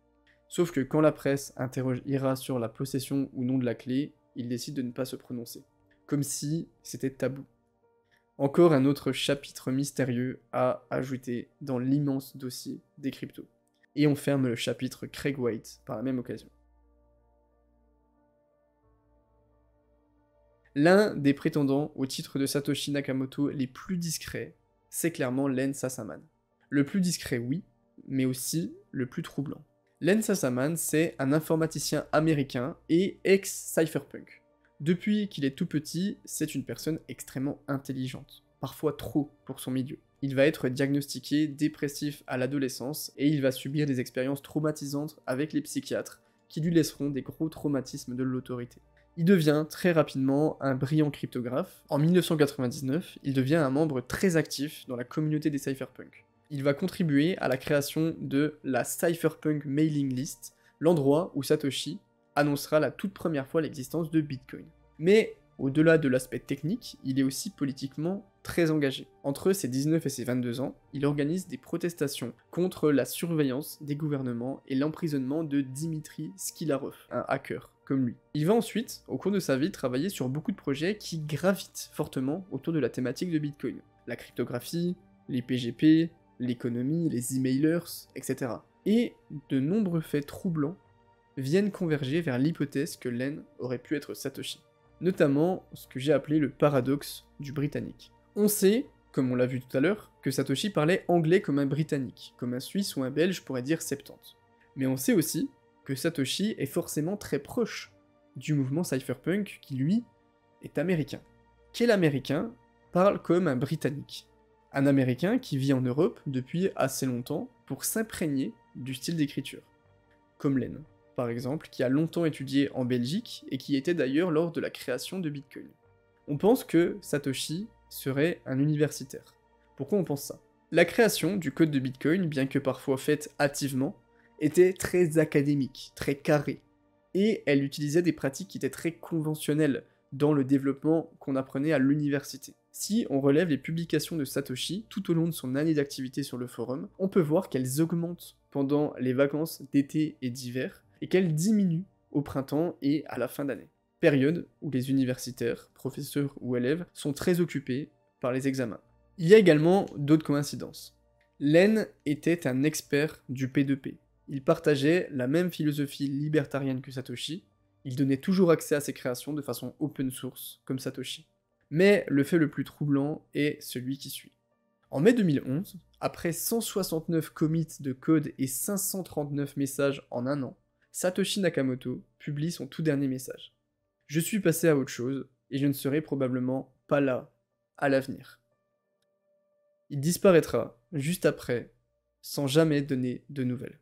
Sauf que quand la presse interroge Ira sur la possession ou non de la clé, il décide de ne pas se prononcer. Comme si c'était tabou. Encore un autre chapitre mystérieux à ajouter dans l'immense dossier des cryptos. Et on ferme le chapitre Craig Wright par la même occasion. L'un des prétendants au titre de Satoshi Nakamoto les plus discrets, c'est clairement Len Sassaman. Le plus discret, oui, mais aussi le plus troublant. Len Sassaman, c'est un informaticien américain et ex-cypherpunk. Depuis qu'il est tout petit, c'est une personne extrêmement intelligente, parfois trop pour son milieu. Il va être diagnostiqué dépressif à l'adolescence et il va subir des expériences traumatisantes avec les psychiatres qui lui laisseront des gros traumatismes de l'autorité. Il devient très rapidement un brillant cryptographe. En 1999, il devient un membre très actif dans la communauté des cypherpunks. Il va contribuer à la création de la Cypherpunk Mailing List, l'endroit où Satoshi annoncera la toute première fois l'existence de Bitcoin. Mais au-delà de l'aspect technique, il est aussi politiquement très engagé. Entre ses 19 et ses 22 ans, il organise des protestations contre la surveillance des gouvernements et l'emprisonnement de Dimitri Skilarov, un hacker comme lui. Il va ensuite, au cours de sa vie, travailler sur beaucoup de projets qui gravitent fortement autour de la thématique de Bitcoin. La cryptographie, les PGP, l'économie, les emailers, etc. Et de nombreux faits troublants viennent converger vers l'hypothèse que Len aurait pu être Satoshi. Notamment ce que j'ai appelé le paradoxe du Britannique. On sait, comme on l'a vu tout à l'heure, que Satoshi parlait anglais comme un Britannique, comme un Suisse ou un Belge pourrait dire 70. Mais on sait aussi que Satoshi est forcément très proche du mouvement cypherpunk qui, lui, est américain. Quel américain parle comme un Britannique? Un américain qui vit en Europe depuis assez longtemps pour s'imprégner du style d'écriture. Comme Len, par exemple, qui a longtemps étudié en Belgique et qui était d'ailleurs lors de la création de Bitcoin. On pense que Satoshi serait un universitaire. Pourquoi on pense ça? La création du code de Bitcoin, bien que parfois faite hâtivement, était très académique, très carrée, et elle utilisait des pratiques qui étaient très conventionnelles dans le développement qu'on apprenait à l'université. Si on relève les publications de Satoshi tout au long de son année d'activité sur le forum, on peut voir qu'elles augmentent pendant les vacances d'été et d'hiver, et qu'elles diminuent au printemps et à la fin d'année. Période où les universitaires, professeurs ou élèves sont très occupés par les examens. Il y a également d'autres coïncidences. Len était un expert du P2P. Il partageait la même philosophie libertarienne que Satoshi, il donnait toujours accès à ses créations de façon open source, comme Satoshi. Mais le fait le plus troublant est celui qui suit. En mai 2011, après 169 commits de code et 539 messages en un an, Satoshi Nakamoto publie son tout dernier message. Je suis passé à autre chose, et je ne serai probablement pas là à l'avenir. Il disparaîtra juste après, sans jamais donner de nouvelles.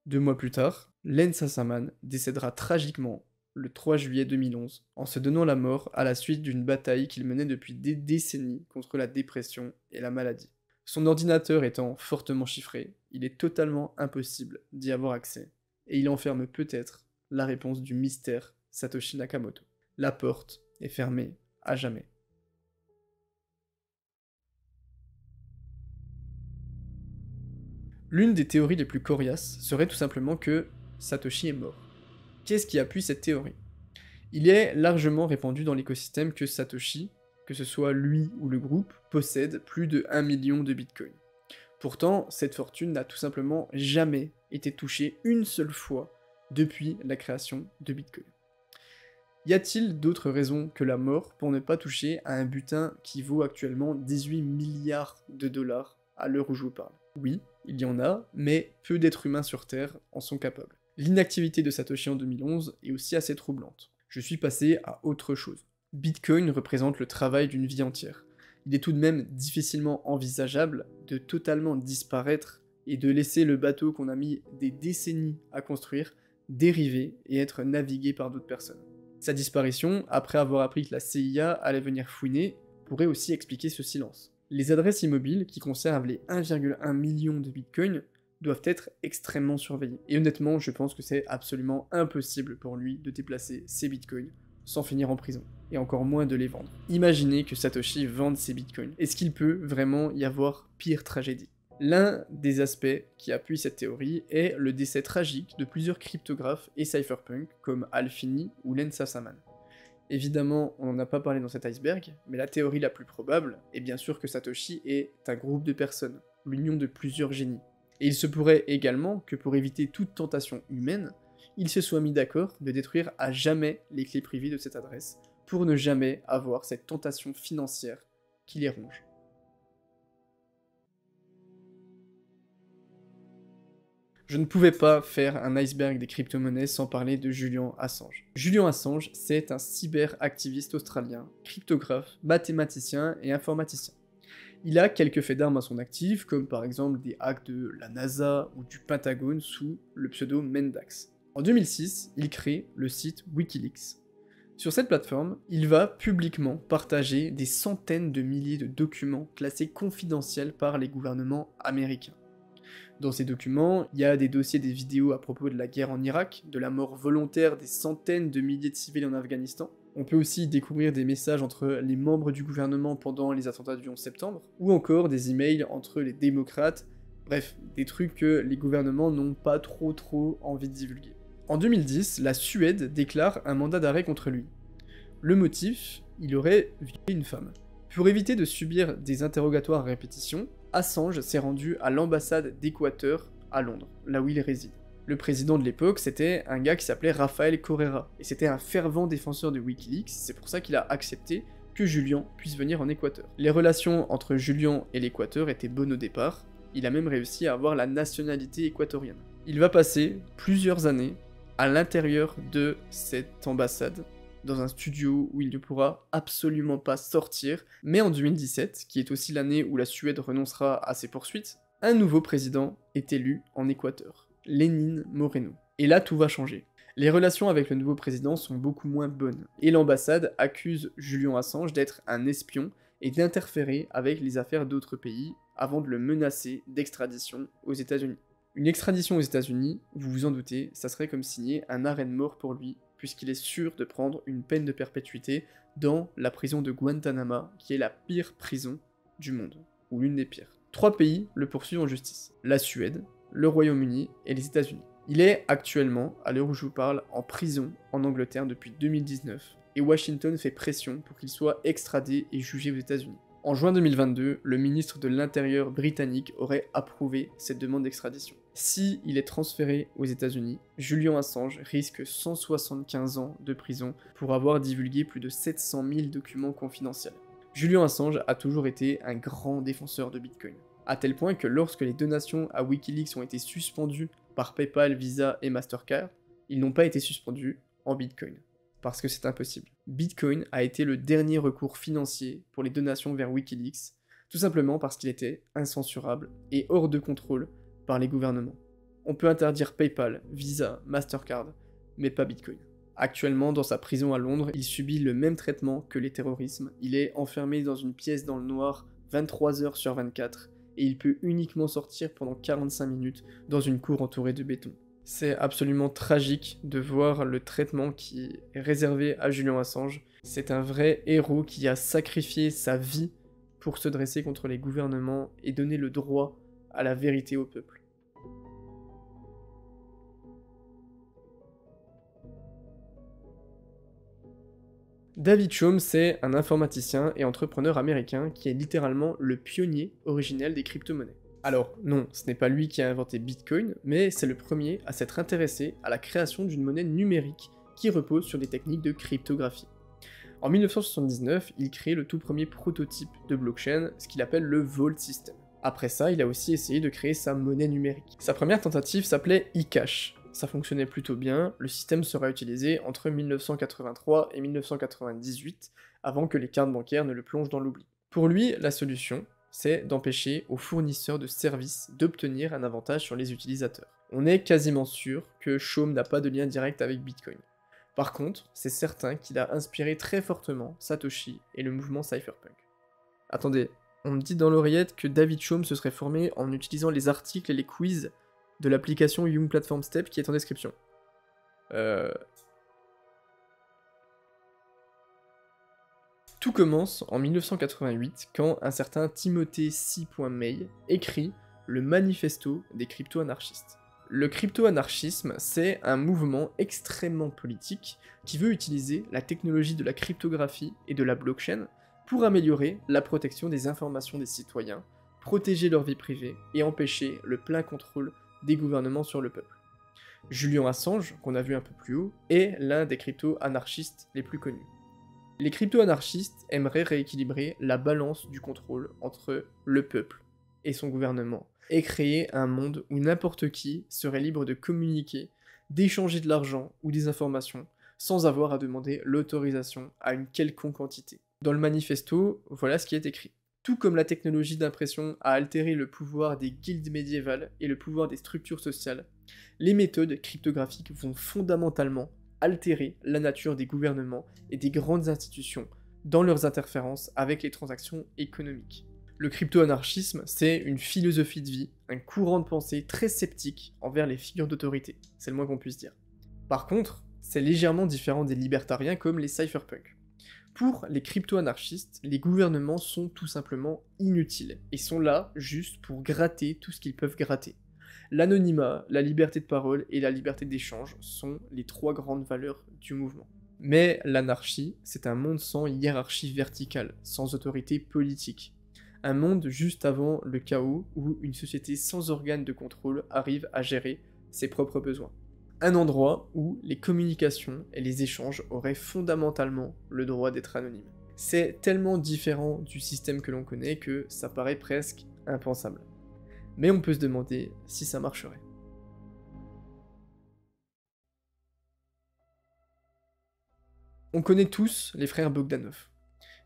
2 mois plus tard, Len Sassaman décédera tragiquement le 3 juillet 2011 en se donnant la mort à la suite d'une bataille qu'il menait depuis des décennies contre la dépression et la maladie. Son ordinateur étant fortement chiffré, il est totalement impossible d'y avoir accès, et il enferme peut-être la réponse du mystère Satoshi Nakamoto. La porte est fermée à jamais. L'une des théories les plus coriaces serait tout simplement que Satoshi est mort. Qu'est-ce qui appuie cette théorie? Il est largement répandu dans l'écosystème que Satoshi, que ce soit lui ou le groupe, possède plus de 1 million de bitcoins. Pourtant, cette fortune n'a tout simplement jamais été touchée une seule fois depuis la création de Bitcoin. Y a-t-il d'autres raisons que la mort pour ne pas toucher à un butin qui vaut actuellement 18 milliards de dollars à l'heure où je vous parle? Oui, il y en a, mais peu d'êtres humains sur Terre en sont capables. L'inactivité de Satoshi en 2011 est aussi assez troublante. Je suis passé à autre chose. Bitcoin représente le travail d'une vie entière. Il est tout de même difficilement envisageable de totalement disparaître et de laisser le bateau qu'on a mis des décennies à construire dériver et être navigué par d'autres personnes. Sa disparition, après avoir appris que la CIA allait venir fouiner, pourrait aussi expliquer ce silence. Les adresses immobiles qui conservent les 1,1 million de bitcoins doivent être extrêmement surveillées. Et honnêtement, je pense que c'est absolument impossible pour lui de déplacer ses bitcoins sans finir en prison, et encore moins de les vendre. Imaginez que Satoshi vende ses bitcoins. Est-ce qu'il peut vraiment y avoir pire tragédie? L'un des aspects qui appuie cette théorie est le décès tragique de plusieurs cryptographes et cypherpunks comme Al-Fini ou Len Sassaman. Évidemment, on n'en a pas parlé dans cet iceberg, mais la théorie la plus probable est bien sûr que Satoshi est un groupe de personnes, l'union de plusieurs génies. Et il se pourrait également que pour éviter toute tentation humaine, il se soit mis d'accord de détruire à jamais les clés privées de cette adresse, pour ne jamais avoir cette tentation financière qui les ronge. Je ne pouvais pas faire un iceberg des crypto-monnaies sans parler de Julian Assange. Julian Assange, c'est un cyberactiviste australien, cryptographe, mathématicien et informaticien. Il a quelques faits d'armes à son actif, comme par exemple des hacks de la NASA ou du Pentagone sous le pseudo Mendax. En 2006, il crée le site Wikileaks. Sur cette plateforme, il va publiquement partager des centaines de milliers de documents classés confidentiels par les gouvernements américains. Dans ces documents, il y a des dossiers des vidéos à propos de la guerre en Irak, de la mort volontaire des centaines de milliers de civils en Afghanistan. On peut aussi découvrir des messages entre les membres du gouvernement pendant les attentats du 11 septembre, ou encore des emails entre les démocrates, bref, des trucs que les gouvernements n'ont pas trop envie de divulguer. En 2010, la Suède déclare un mandat d'arrêt contre lui. Le motif, il aurait violé une femme. Pour éviter de subir des interrogatoires à répétition, Assange s'est rendu à l'ambassade d'Équateur à Londres, là où il réside. Le président de l'époque, c'était un gars qui s'appelait Rafael Correa, et c'était un fervent défenseur de Wikileaks, c'est pour ça qu'il a accepté que Julian puisse venir en Équateur. Les relations entre Julian et l'Équateur étaient bonnes au départ, il a même réussi à avoir la nationalité équatorienne. Il va passer plusieurs années à l'intérieur de cette ambassade, dans un studio où il ne pourra absolument pas sortir, mais en 2017, qui est aussi l'année où la Suède renoncera à ses poursuites, un nouveau président est élu en Équateur, Lénine Moreno. Et là, tout va changer. Les relations avec le nouveau président sont beaucoup moins bonnes, et l'ambassade accuse Julian Assange d'être un espion et d'interférer avec les affaires d'autres pays avant de le menacer d'extradition aux États-Unis. Une extradition aux États-Unis, vous vous en doutez, ça serait comme signer un arrêt de mort pour lui, puisqu'il est sûr de prendre une peine de perpétuité dans la prison de Guantanamo, qui est la pire prison du monde, ou l'une des pires. 3 pays le poursuivent en justice, la Suède, le Royaume-Uni et les États-Unis. Il est actuellement, à l'heure où je vous parle, en prison en Angleterre depuis 2019, et Washington fait pression pour qu'il soit extradé et jugé aux États-Unis. En juin 2022, le ministre de l'Intérieur britannique aurait approuvé cette demande d'extradition. Si il est transféré aux États-Unis, Julian Assange risque 175 ans de prison pour avoir divulgué plus de 700 000 documents confidentiels. Julian Assange a toujours été un grand défenseur de Bitcoin, à tel point que lorsque les donations à Wikileaks ont été suspendues par PayPal, Visa et Mastercard, ils n'ont pas été suspendus en Bitcoin, parce que c'est impossible. Bitcoin a été le dernier recours financier pour les donations vers Wikileaks, tout simplement parce qu'il était incensurable et hors de contrôle par les gouvernements. On peut interdire PayPal, Visa, Mastercard, mais pas Bitcoin. Actuellement, dans sa prison à Londres, il subit le même traitement que les terroristes. Il est enfermé dans une pièce dans le noir 23 heures sur 24, et il peut uniquement sortir pendant 45 minutes dans une cour entourée de béton. C'est absolument tragique de voir le traitement qui est réservé à Julian Assange. C'est un vrai héros qui a sacrifié sa vie pour se dresser contre les gouvernements et donner le droit à la vérité au peuple. David Chaum, c'est un informaticien et entrepreneur américain qui est littéralement le pionnier originel des crypto-monnaies. Alors non, ce n'est pas lui qui a inventé Bitcoin, mais c'est le premier à s'être intéressé à la création d'une monnaie numérique qui repose sur des techniques de cryptographie. En 1979, il crée le tout premier prototype de blockchain, ce qu'il appelle le Vault System. Après ça, il a aussi essayé de créer sa monnaie numérique. Sa première tentative s'appelait eCash. Ça fonctionnait plutôt bien, le système sera utilisé entre 1983 et 1998, avant que les cartes bancaires ne le plongent dans l'oubli. Pour lui, la solution, c'est d'empêcher aux fournisseurs de services d'obtenir un avantage sur les utilisateurs. On est quasiment sûr que Chaum n'a pas de lien direct avec Bitcoin. Par contre, c'est certain qu'il a inspiré très fortement Satoshi et le mouvement cypherpunk. Attendez, on me dit dans l'oreillette que David Chaum se serait formé en utilisant les articles et les quiz de l'application Young Platform Step qui est en description. Tout commence en 1988 quand un certain Timothy C. May écrit le Manifesto des crypto-anarchistes. Le crypto-anarchisme, c'est un mouvement extrêmement politique qui veut utiliser la technologie de la cryptographie et de la blockchain pour améliorer la protection des informations des citoyens, protéger leur vie privée et empêcher le plein contrôle des gouvernements sur le peuple. Julian Assange, qu'on a vu un peu plus haut, est l'un des crypto-anarchistes les plus connus. Les crypto-anarchistes aimeraient rééquilibrer la balance du contrôle entre le peuple et son gouvernement et créer un monde où n'importe qui serait libre de communiquer, d'échanger de l'argent ou des informations sans avoir à demander l'autorisation à une quelconque entité. Dans le manifesto, voilà ce qui est écrit. Tout comme la technologie d'impression a altéré le pouvoir des guildes médiévales et le pouvoir des structures sociales, les méthodes cryptographiques vont fondamentalement altérer la nature des gouvernements et des grandes institutions dans leurs interférences avec les transactions économiques. Le crypto-anarchisme, c'est une philosophie de vie, un courant de pensée très sceptique envers les figures d'autorité, c'est le moins qu'on puisse dire. Par contre, c'est légèrement différent des libertariens comme les cypherpunks. Pour les crypto-anarchistes, les gouvernements sont tout simplement inutiles et sont là juste pour gratter tout ce qu'ils peuvent gratter. L'anonymat, la liberté de parole et la liberté d'échange sont les trois grandes valeurs du mouvement. Mais l'anarchie, c'est un monde sans hiérarchie verticale, sans autorité politique. Un monde juste avant le chaos où une société sans organe de contrôle arrive à gérer ses propres besoins. Un endroit où les communications et les échanges auraient fondamentalement le droit d'être anonymes. C'est tellement différent du système que l'on connaît que ça paraît presque impensable. Mais on peut se demander si ça marcherait. On connaît tous les frères Bogdanov.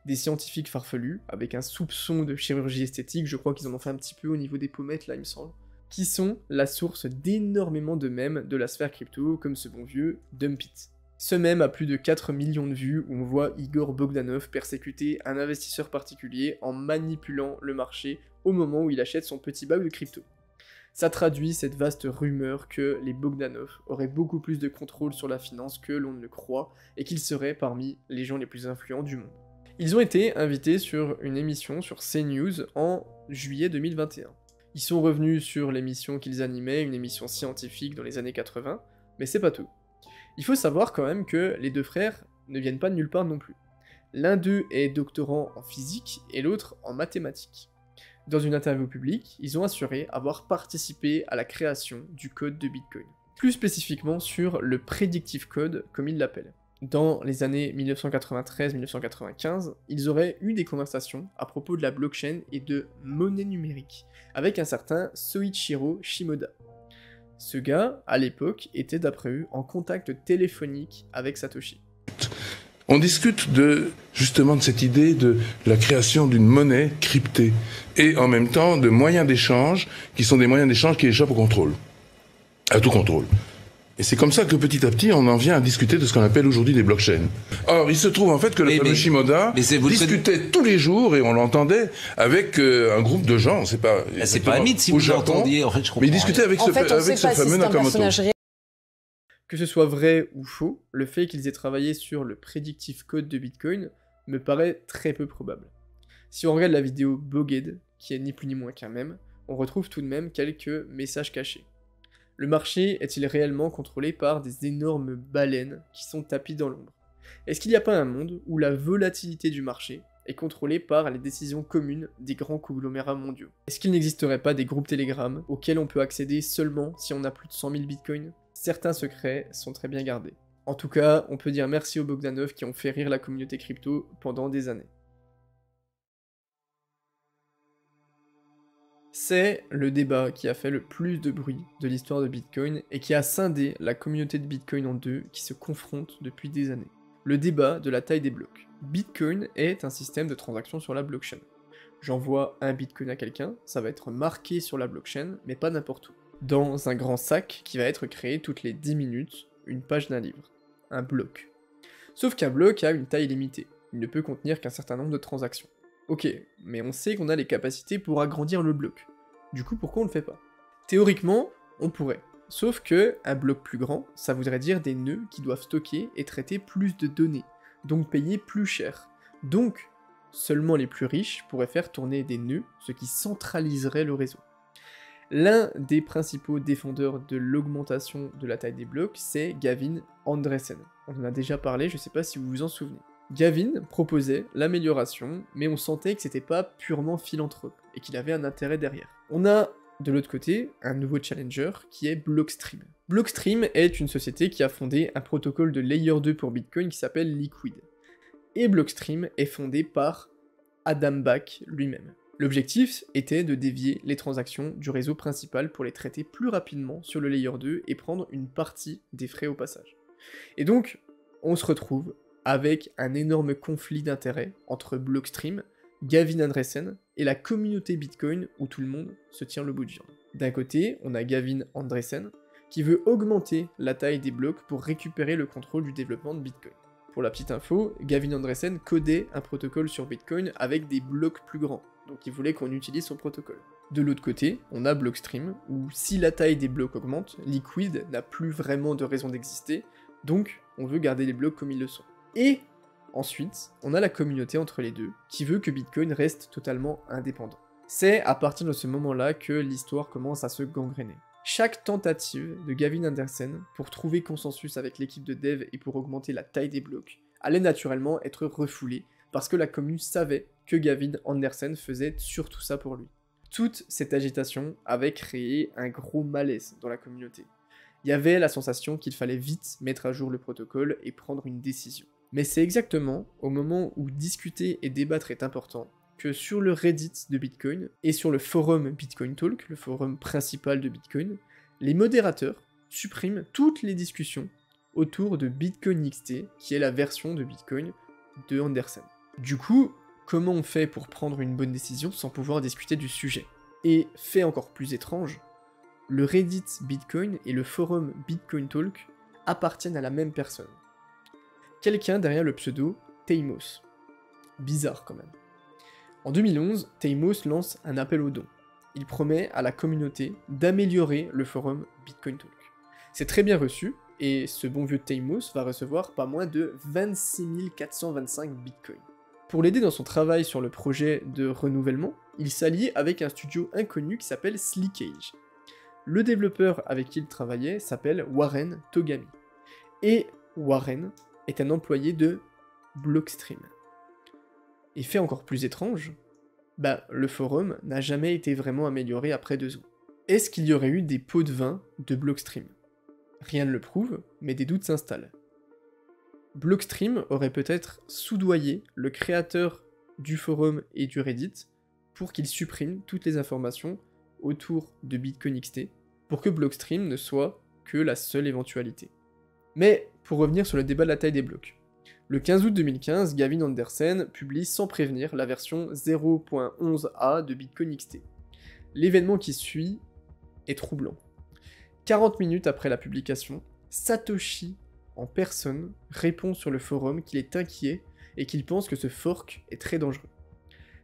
Des scientifiques farfelus, avec un soupçon de chirurgie esthétique, je crois qu'ils en ont fait un petit peu au niveau des pommettes là il me semble, qui sont la source d'énormément de mèmes de la sphère crypto, comme ce bon vieux Dumpit. Ce mème a plus de 4 millions de vues où on voit Igor Bogdanov persécuter un investisseur particulier en manipulant le marché au moment où il achète son petit bag de crypto. Ça traduit cette vaste rumeur que les Bogdanov auraient beaucoup plus de contrôle sur la finance que l'on ne le croit et qu'ils seraient parmi les gens les plus influents du monde. Ils ont été invités sur une émission sur CNews en juillet 2021. Ils sont revenus sur l'émission qu'ils animaient, une émission scientifique dans les années 80, mais c'est pas tout. Il faut savoir quand même que les deux frères ne viennent pas de nulle part non plus. L'un d'eux est doctorant en physique et l'autre en mathématiques. Dans une interview publique, ils ont assuré avoir participé à la création du code de Bitcoin. Plus spécifiquement sur le predictive code, comme ils l'appellent. Dans les années 1993-1995, ils auraient eu des conversations à propos de la blockchain et de monnaie numérique, avec un certain Soichiro Shimoda. Ce gars, à l'époque, était d'après eux en contact téléphonique avec Satoshi. On discute justement de cette idée de la création d'une monnaie cryptée et en même temps de moyens d'échange qui sont des moyens d'échange qui échappent au contrôle, à tout contrôle. Et c'est comme ça que petit à petit on en vient à discuter de ce qu'on appelle aujourd'hui des blockchains. Or il se trouve en fait que le fameux Shimoda discutait tous les jours et on l'entendait avec un groupe de gens, c'est pas un mythe si vous l'entendiez, en fait je comprends. Mais il discutait avec ce fameux Nakamoto. Que ce soit vrai ou faux, le fait qu'ils aient travaillé sur le predictive code de Bitcoin me paraît très peu probable. Si on regarde la vidéo Boged, qui est ni plus ni moins qu'un mème, on retrouve tout de même quelques messages cachés. Le marché est-il réellement contrôlé par des énormes baleines qui sont tapies dans l'ombre? Est-ce qu'il n'y a pas un monde où la volatilité du marché est contrôlée par les décisions communes des grands conglomérats mondiaux? Est-ce qu'il n'existerait pas des groupes Telegram auxquels on peut accéder seulement si on a plus de 100 000 bitcoins? Certains secrets sont très bien gardés. En tout cas, on peut dire merci aux Bogdanov qui ont fait rire la communauté crypto pendant des années. C'est le débat qui a fait le plus de bruit de l'histoire de Bitcoin et qui a scindé la communauté de Bitcoin en deux qui se confrontent depuis des années. Le débat de la taille des blocs. Bitcoin est un système de transaction sur la blockchain. J'envoie un Bitcoin à quelqu'un, ça va être marqué sur la blockchain, mais pas n'importe où. Dans un grand sac qui va être créé toutes les 10 minutes, une page d'un livre. Un bloc. Sauf qu'un bloc a une taille limitée. Il ne peut contenir qu'un certain nombre de transactions. Ok, mais on sait qu'on a les capacités pour agrandir le bloc. Du coup, pourquoi on le fait pas? Théoriquement, on pourrait. Sauf que un bloc plus grand, ça voudrait dire des nœuds qui doivent stocker et traiter plus de données, donc payer plus cher. Donc, seulement les plus riches pourraient faire tourner des nœuds, ce qui centraliserait le réseau. L'un des principaux défendeurs de l'augmentation de la taille des blocs, c'est Gavin Andresen. On en a déjà parlé, je sais pas si vous vous en souvenez. Gavin proposait l'amélioration, mais on sentait que c'était pas purement philanthrope, et qu'il avait un intérêt derrière. On a, de l'autre côté, un nouveau challenger, qui est Blockstream. Blockstream est une société qui a fondé un protocole de Layer 2 pour Bitcoin qui s'appelle Liquid. Et Blockstream est fondé par Adam Back lui-même. L'objectif était de dévier les transactions du réseau principal pour les traiter plus rapidement sur le layer 2 et prendre une partie des frais au passage. Et donc, on se retrouve avec un énorme conflit d'intérêts entre Blockstream, Gavin Andresen et la communauté Bitcoin où tout le monde se tient le bout de viande. D'un côté, on a Gavin Andresen qui veut augmenter la taille des blocs pour récupérer le contrôle du développement de Bitcoin. Pour la petite info, Gavin Andresen codait un protocole sur Bitcoin avec des blocs plus grands, donc il voulait qu'on utilise son protocole. De l'autre côté, on a Blockstream, où si la taille des blocs augmente, Liquid n'a plus vraiment de raison d'exister, donc on veut garder les blocs comme ils le sont. Et ensuite, on a la communauté entre les deux, qui veut que Bitcoin reste totalement indépendant. C'est à partir de ce moment-là que l'histoire commence à se gangréner. Chaque tentative de Gavin Andresen pour trouver consensus avec l'équipe de dev et pour augmenter la taille des blocs allait naturellement être refoulée parce que la commune savait que Gavin Andresen faisait surtout ça pour lui. Toute cette agitation avait créé un gros malaise dans la communauté. Il y avait la sensation qu'il fallait vite mettre à jour le protocole et prendre une décision. Mais c'est exactement au moment où discuter et débattre est important que sur le Reddit de Bitcoin et sur le forum Bitcoin Talk, le forum principal de Bitcoin, les modérateurs suppriment toutes les discussions autour de Bitcoin XT, qui est la version de Bitcoin de Andresen. Du coup, comment on fait pour prendre une bonne décision sans pouvoir discuter du sujet? Et fait encore plus étrange, le Reddit Bitcoin et le forum Bitcoin Talk appartiennent à la même personne. Quelqu'un derrière le pseudo Teimos. Bizarre quand même. En 2011, Teimos lance un appel aux dons. Il promet à la communauté d'améliorer le forum Bitcoin Talk. C'est très bien reçu, et ce bon vieux Teimos va recevoir pas moins de 26 425 bitcoins. Pour l'aider dans son travail sur le projet de renouvellement, il s'allie avec un studio inconnu qui s'appelle Slickage. Le développeur avec qui il travaillait s'appelle Warren Togami. Et Warren est un employé de Blockstream. Et fait encore plus étrange, le forum n'a jamais été vraiment amélioré après 2 ans. Est-ce qu'il y aurait eu des pots de vin de Blockstream? Rien ne le prouve, mais des doutes s'installent. Blockstream aurait peut-être soudoyé le créateur du forum et du Reddit pour qu'il supprime toutes les informations autour de Bitcoin XT, pour que Blockstream ne soit que la seule éventualité. Mais, pour revenir sur le débat de la taille des blocs, le 15 août 2015, Gavin Andresen publie sans prévenir la version 0.11a de Bitcoin XT. L'événement qui suit est troublant. 40 minutes après la publication, Satoshi, en personne, répond sur le forum qu'il est inquiet et qu'il pense que ce fork est très dangereux.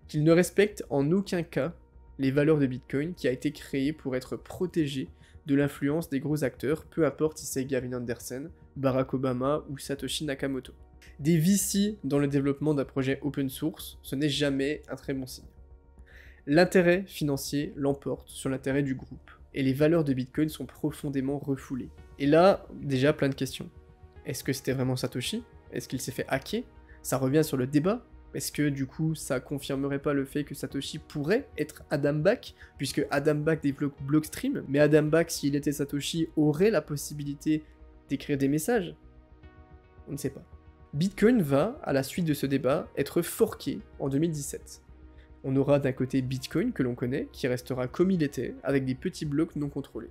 Qu'il ne respecte en aucun cas les valeurs de Bitcoin qui a été créé pour être protégé de l'influence des gros acteurs, peu importe si c'est Gavin Andresen, Barack Obama ou Satoshi Nakamoto. Des VC dans le développement d'un projet open source, ce n'est jamais un très bon signe. L'intérêt financier l'emporte sur l'intérêt du groupe, et les valeurs de Bitcoin sont profondément refoulées. Et là, déjà plein de questions. Est-ce que c'était vraiment Satoshi? Est-ce qu'il s'est fait hacker? Ça revient sur le débat. Est-ce que du coup ça confirmerait pas le fait que Satoshi pourrait être Adam Back, puisque Adam Back développe Blockstream, mais Adam Back, s'il était Satoshi, aurait la possibilité d'écrire des messages? On ne sait pas. Bitcoin va, à la suite de ce débat, être forké en 2017. On aura d'un côté Bitcoin, que l'on connaît, qui restera comme il était, avec des petits blocs non contrôlés.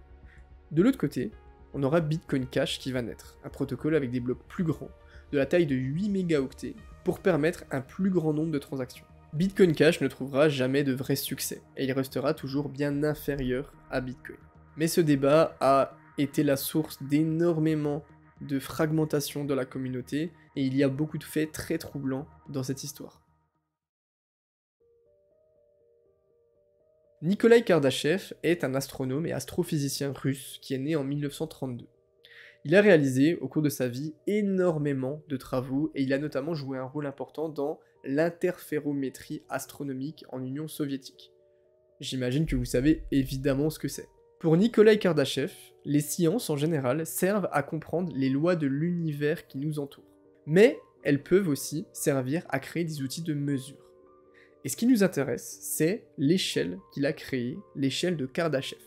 De l'autre côté, on aura Bitcoin Cash qui va naître, un protocole avec des blocs plus grands, de la taille de 8 mégaoctets, pour permettre un plus grand nombre de transactions. Bitcoin Cash ne trouvera jamais de vrai succès, et il restera toujours bien inférieur à Bitcoin. Mais ce débat a été la source d'énormément de fragmentation dans la communauté, et il y a beaucoup de faits très troublants dans cette histoire. Nikolai Kardashev est un astronome et astrophysicien russe qui est né en 1932. Il a réalisé, au cours de sa vie, énormément de travaux, et il a notamment joué un rôle important dans l'interférométrie astronomique en Union soviétique. J'imagine que vous savez évidemment ce que c'est. Pour Nikolai Kardashev, les sciences en général servent à comprendre les lois de l'univers qui nous entoure. Mais elles peuvent aussi servir à créer des outils de mesure. Et ce qui nous intéresse, c'est l'échelle qu'il a créée, l'échelle de Kardashev.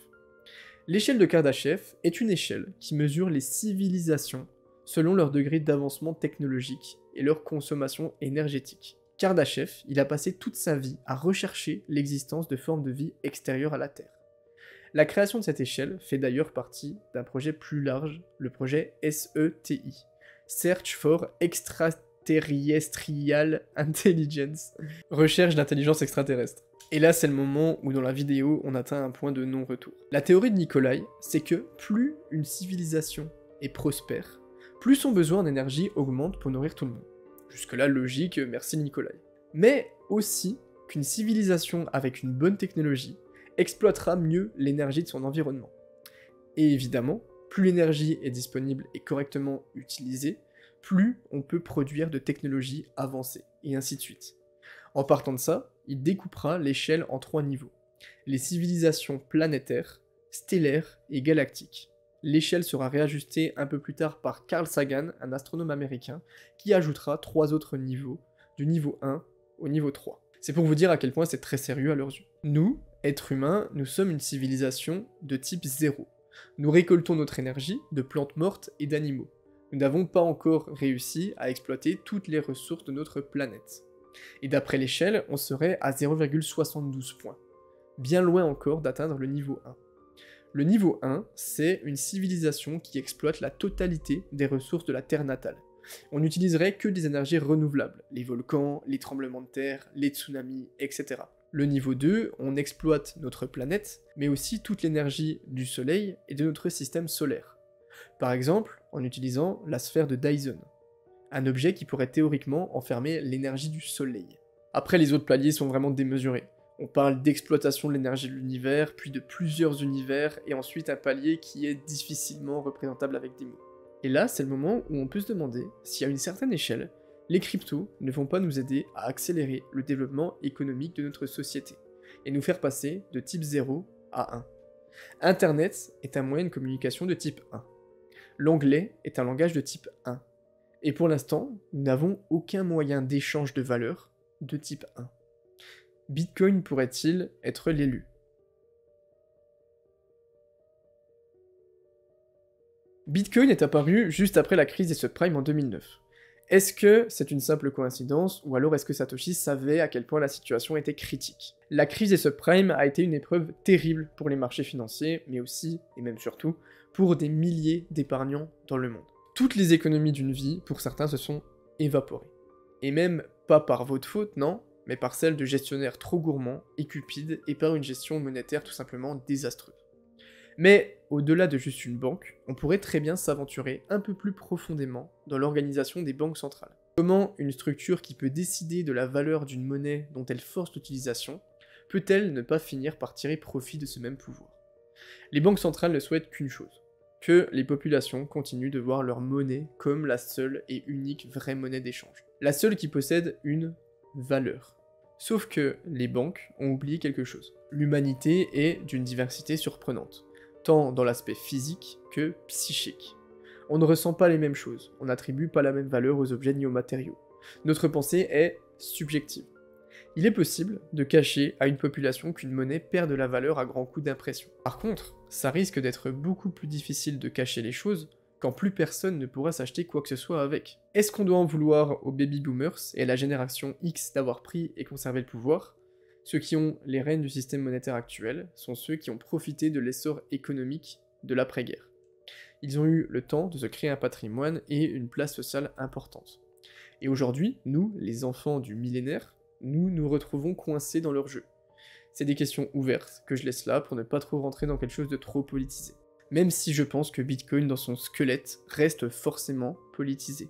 L'échelle de Kardashev est une échelle qui mesure les civilisations selon leur degré d'avancement technologique et leur consommation énergétique. Kardashev, il a passé toute sa vie à rechercher l'existence de formes de vie extérieures à la Terre. La création de cette échelle fait d'ailleurs partie d'un projet plus large, le projet SETI, Search for Extraterrestrial Intelligence, recherche d'intelligence extraterrestre. Et là, c'est le moment où dans la vidéo, on atteint un point de non-retour. La théorie de Nikolai, c'est que plus une civilisation est prospère, plus son besoin d'énergie augmente pour nourrir tout le monde. Jusque-là, logique, merci Nikolai. Mais aussi qu'une civilisation avec une bonne technologie exploitera mieux l'énergie de son environnement. Et évidemment, plus l'énergie est disponible et correctement utilisée, plus on peut produire de technologies avancées, et ainsi de suite. En partant de ça, il découpera l'échelle en 3 niveaux. Les civilisations planétaires, stellaires et galactiques. L'échelle sera réajustée un peu plus tard par Carl Sagan, un astronome américain, qui ajoutera 3 autres niveaux, du niveau 1 au niveau 3. C'est pour vous dire à quel point c'est très sérieux à leurs yeux. Nous, êtres humains, nous sommes une civilisation de type 0. Nous récoltons notre énergie de plantes mortes et d'animaux. Nous n'avons pas encore réussi à exploiter toutes les ressources de notre planète. Et d'après l'échelle, on serait à 0,72 points. Bien loin encore d'atteindre le niveau 1. Le niveau 1, c'est une civilisation qui exploite la totalité des ressources de la Terre natale. On n'utiliserait que des énergies renouvelables, les volcans, les tremblements de terre, les tsunamis, etc. Le niveau 2, on exploite notre planète, mais aussi toute l'énergie du Soleil et de notre système solaire. Par exemple, en utilisant la sphère de Dyson, un objet qui pourrait théoriquement enfermer l'énergie du Soleil. Après, les autres paliers sont vraiment démesurés. On parle d'exploitation de l'énergie de l'univers, puis de plusieurs univers, et ensuite un palier qui est difficilement représentable avec des mots. Et là, c'est le moment où on peut se demander si à une certaine échelle, les cryptos ne vont pas nous aider à accélérer le développement économique de notre société, et nous faire passer de type 0 à 1. Internet est un moyen de communication de type 1. L'anglais est un langage de type 1. Et pour l'instant, nous n'avons aucun moyen d'échange de valeurs de type 1. Bitcoin pourrait-il être l'élu? Bitcoin est apparu juste après la crise des subprimes en 2009. Est-ce que c'est une simple coïncidence, ou alors est-ce que Satoshi savait à quel point la situation était critique? La crise des subprimes a été une épreuve terrible pour les marchés financiers, mais aussi, et même surtout, pour des milliers d'épargnants dans le monde. Toutes les économies d'une vie, pour certains, se sont évaporées. Et même pas par votre faute, non, mais par celle de gestionnaires trop gourmands et cupides et par une gestion monétaire tout simplement désastreuse. Mais au-delà de juste une banque, on pourrait très bien s'aventurer un peu plus profondément dans l'organisation des banques centrales. Comment une structure qui peut décider de la valeur d'une monnaie dont elle force l'utilisation peut-elle ne pas finir par tirer profit de ce même pouvoir? Les banques centrales ne souhaitent qu'une chose, que les populations continuent de voir leur monnaie comme la seule et unique vraie monnaie d'échange. La seule qui possède une valeur. Sauf que les banques ont oublié quelque chose. L'humanité est d'une diversité surprenante, tant dans l'aspect physique que psychique. On ne ressent pas les mêmes choses, on n'attribue pas la même valeur aux objets ni aux matériaux. Notre pensée est subjective. Il est possible de cacher à une population qu'une monnaie perd de la valeur à grands coups d'impression. Par contre, ça risque d'être beaucoup plus difficile de cacher les choses quand plus personne ne pourra s'acheter quoi que ce soit avec. Est-ce qu'on doit en vouloir aux baby boomers et à la génération X d'avoir pris et conservé le pouvoir? Ceux qui ont les rênes du système monétaire actuel sont ceux qui ont profité de l'essor économique de l'après-guerre. Ils ont eu le temps de se créer un patrimoine et une place sociale importante. Et aujourd'hui, nous, les enfants du millénaire, nous nous retrouvons coincés dans leur jeu. C'est des questions ouvertes que je laisse là pour ne pas trop rentrer dans quelque chose de trop politisé. Même si je pense que Bitcoin dans son squelette reste forcément politisé.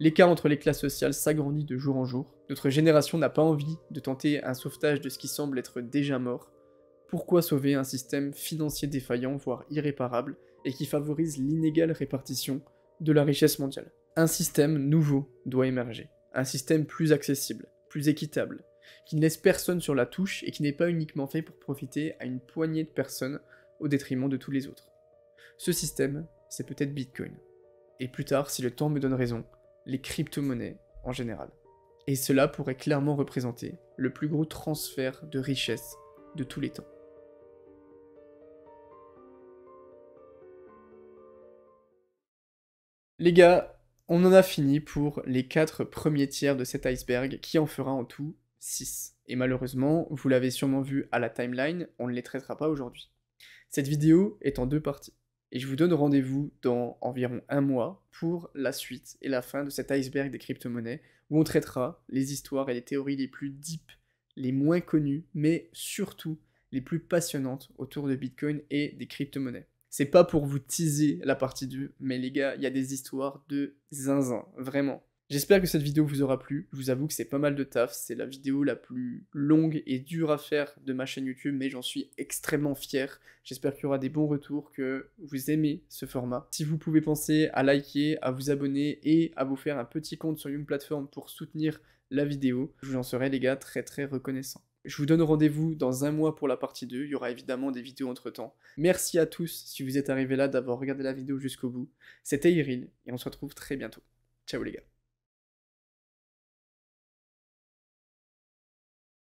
L'écart entre les classes sociales s'agrandit de jour en jour, notre génération n'a pas envie de tenter un sauvetage de ce qui semble être déjà mort. Pourquoi sauver un système financier défaillant, voire irréparable, et qui favorise l'inégale répartition de la richesse mondiale? Un système nouveau doit émerger, un système plus accessible, plus équitable, qui ne laisse personne sur la touche et qui n'est pas uniquement fait pour profiter à une poignée de personnes au détriment de tous les autres. Ce système, c'est peut-être Bitcoin. Et plus tard, si le temps me donne raison, les crypto-monnaies en général. Et cela pourrait clairement représenter le plus gros transfert de richesse de tous les temps. Les gars, On en a fini pour les 4 premiers tiers de cet iceberg qui en fera en tout 6. Et malheureusement, vous l'avez sûrement vu à la timeline, on ne les traitera pas aujourd'hui. Cette vidéo est en 2 parties. Et je vous donne rendez-vous dans environ 1 mois pour la suite et la fin de cet iceberg des crypto-monnaies où on traitera les histoires et les théories les plus deep, les moins connues, mais surtout les plus passionnantes autour de Bitcoin et des crypto-monnaies. C'est pas pour vous teaser la partie 2, mais les gars, il y a des histoires de zinzin, vraiment. J'espère que cette vidéo vous aura plu, je vous avoue que c'est pas mal de taf, c'est la vidéo la plus longue et dure à faire de ma chaîne YouTube, mais j'en suis extrêmement fier. J'espère qu'il y aura des bons retours, que vous aimez ce format. Si vous pouvez penser à liker, à vous abonner et à vous faire un petit compte sur une plateforme pour soutenir la vidéo, je vous en serai les gars très reconnaissant. Je vous donne rendez-vous dans 1 mois pour la partie 2, il y aura évidemment des vidéos entre temps. Merci à tous si vous êtes arrivés là d'avoir regardé la vidéo jusqu'au bout. C'était Iril et on se retrouve très bientôt. Ciao les gars.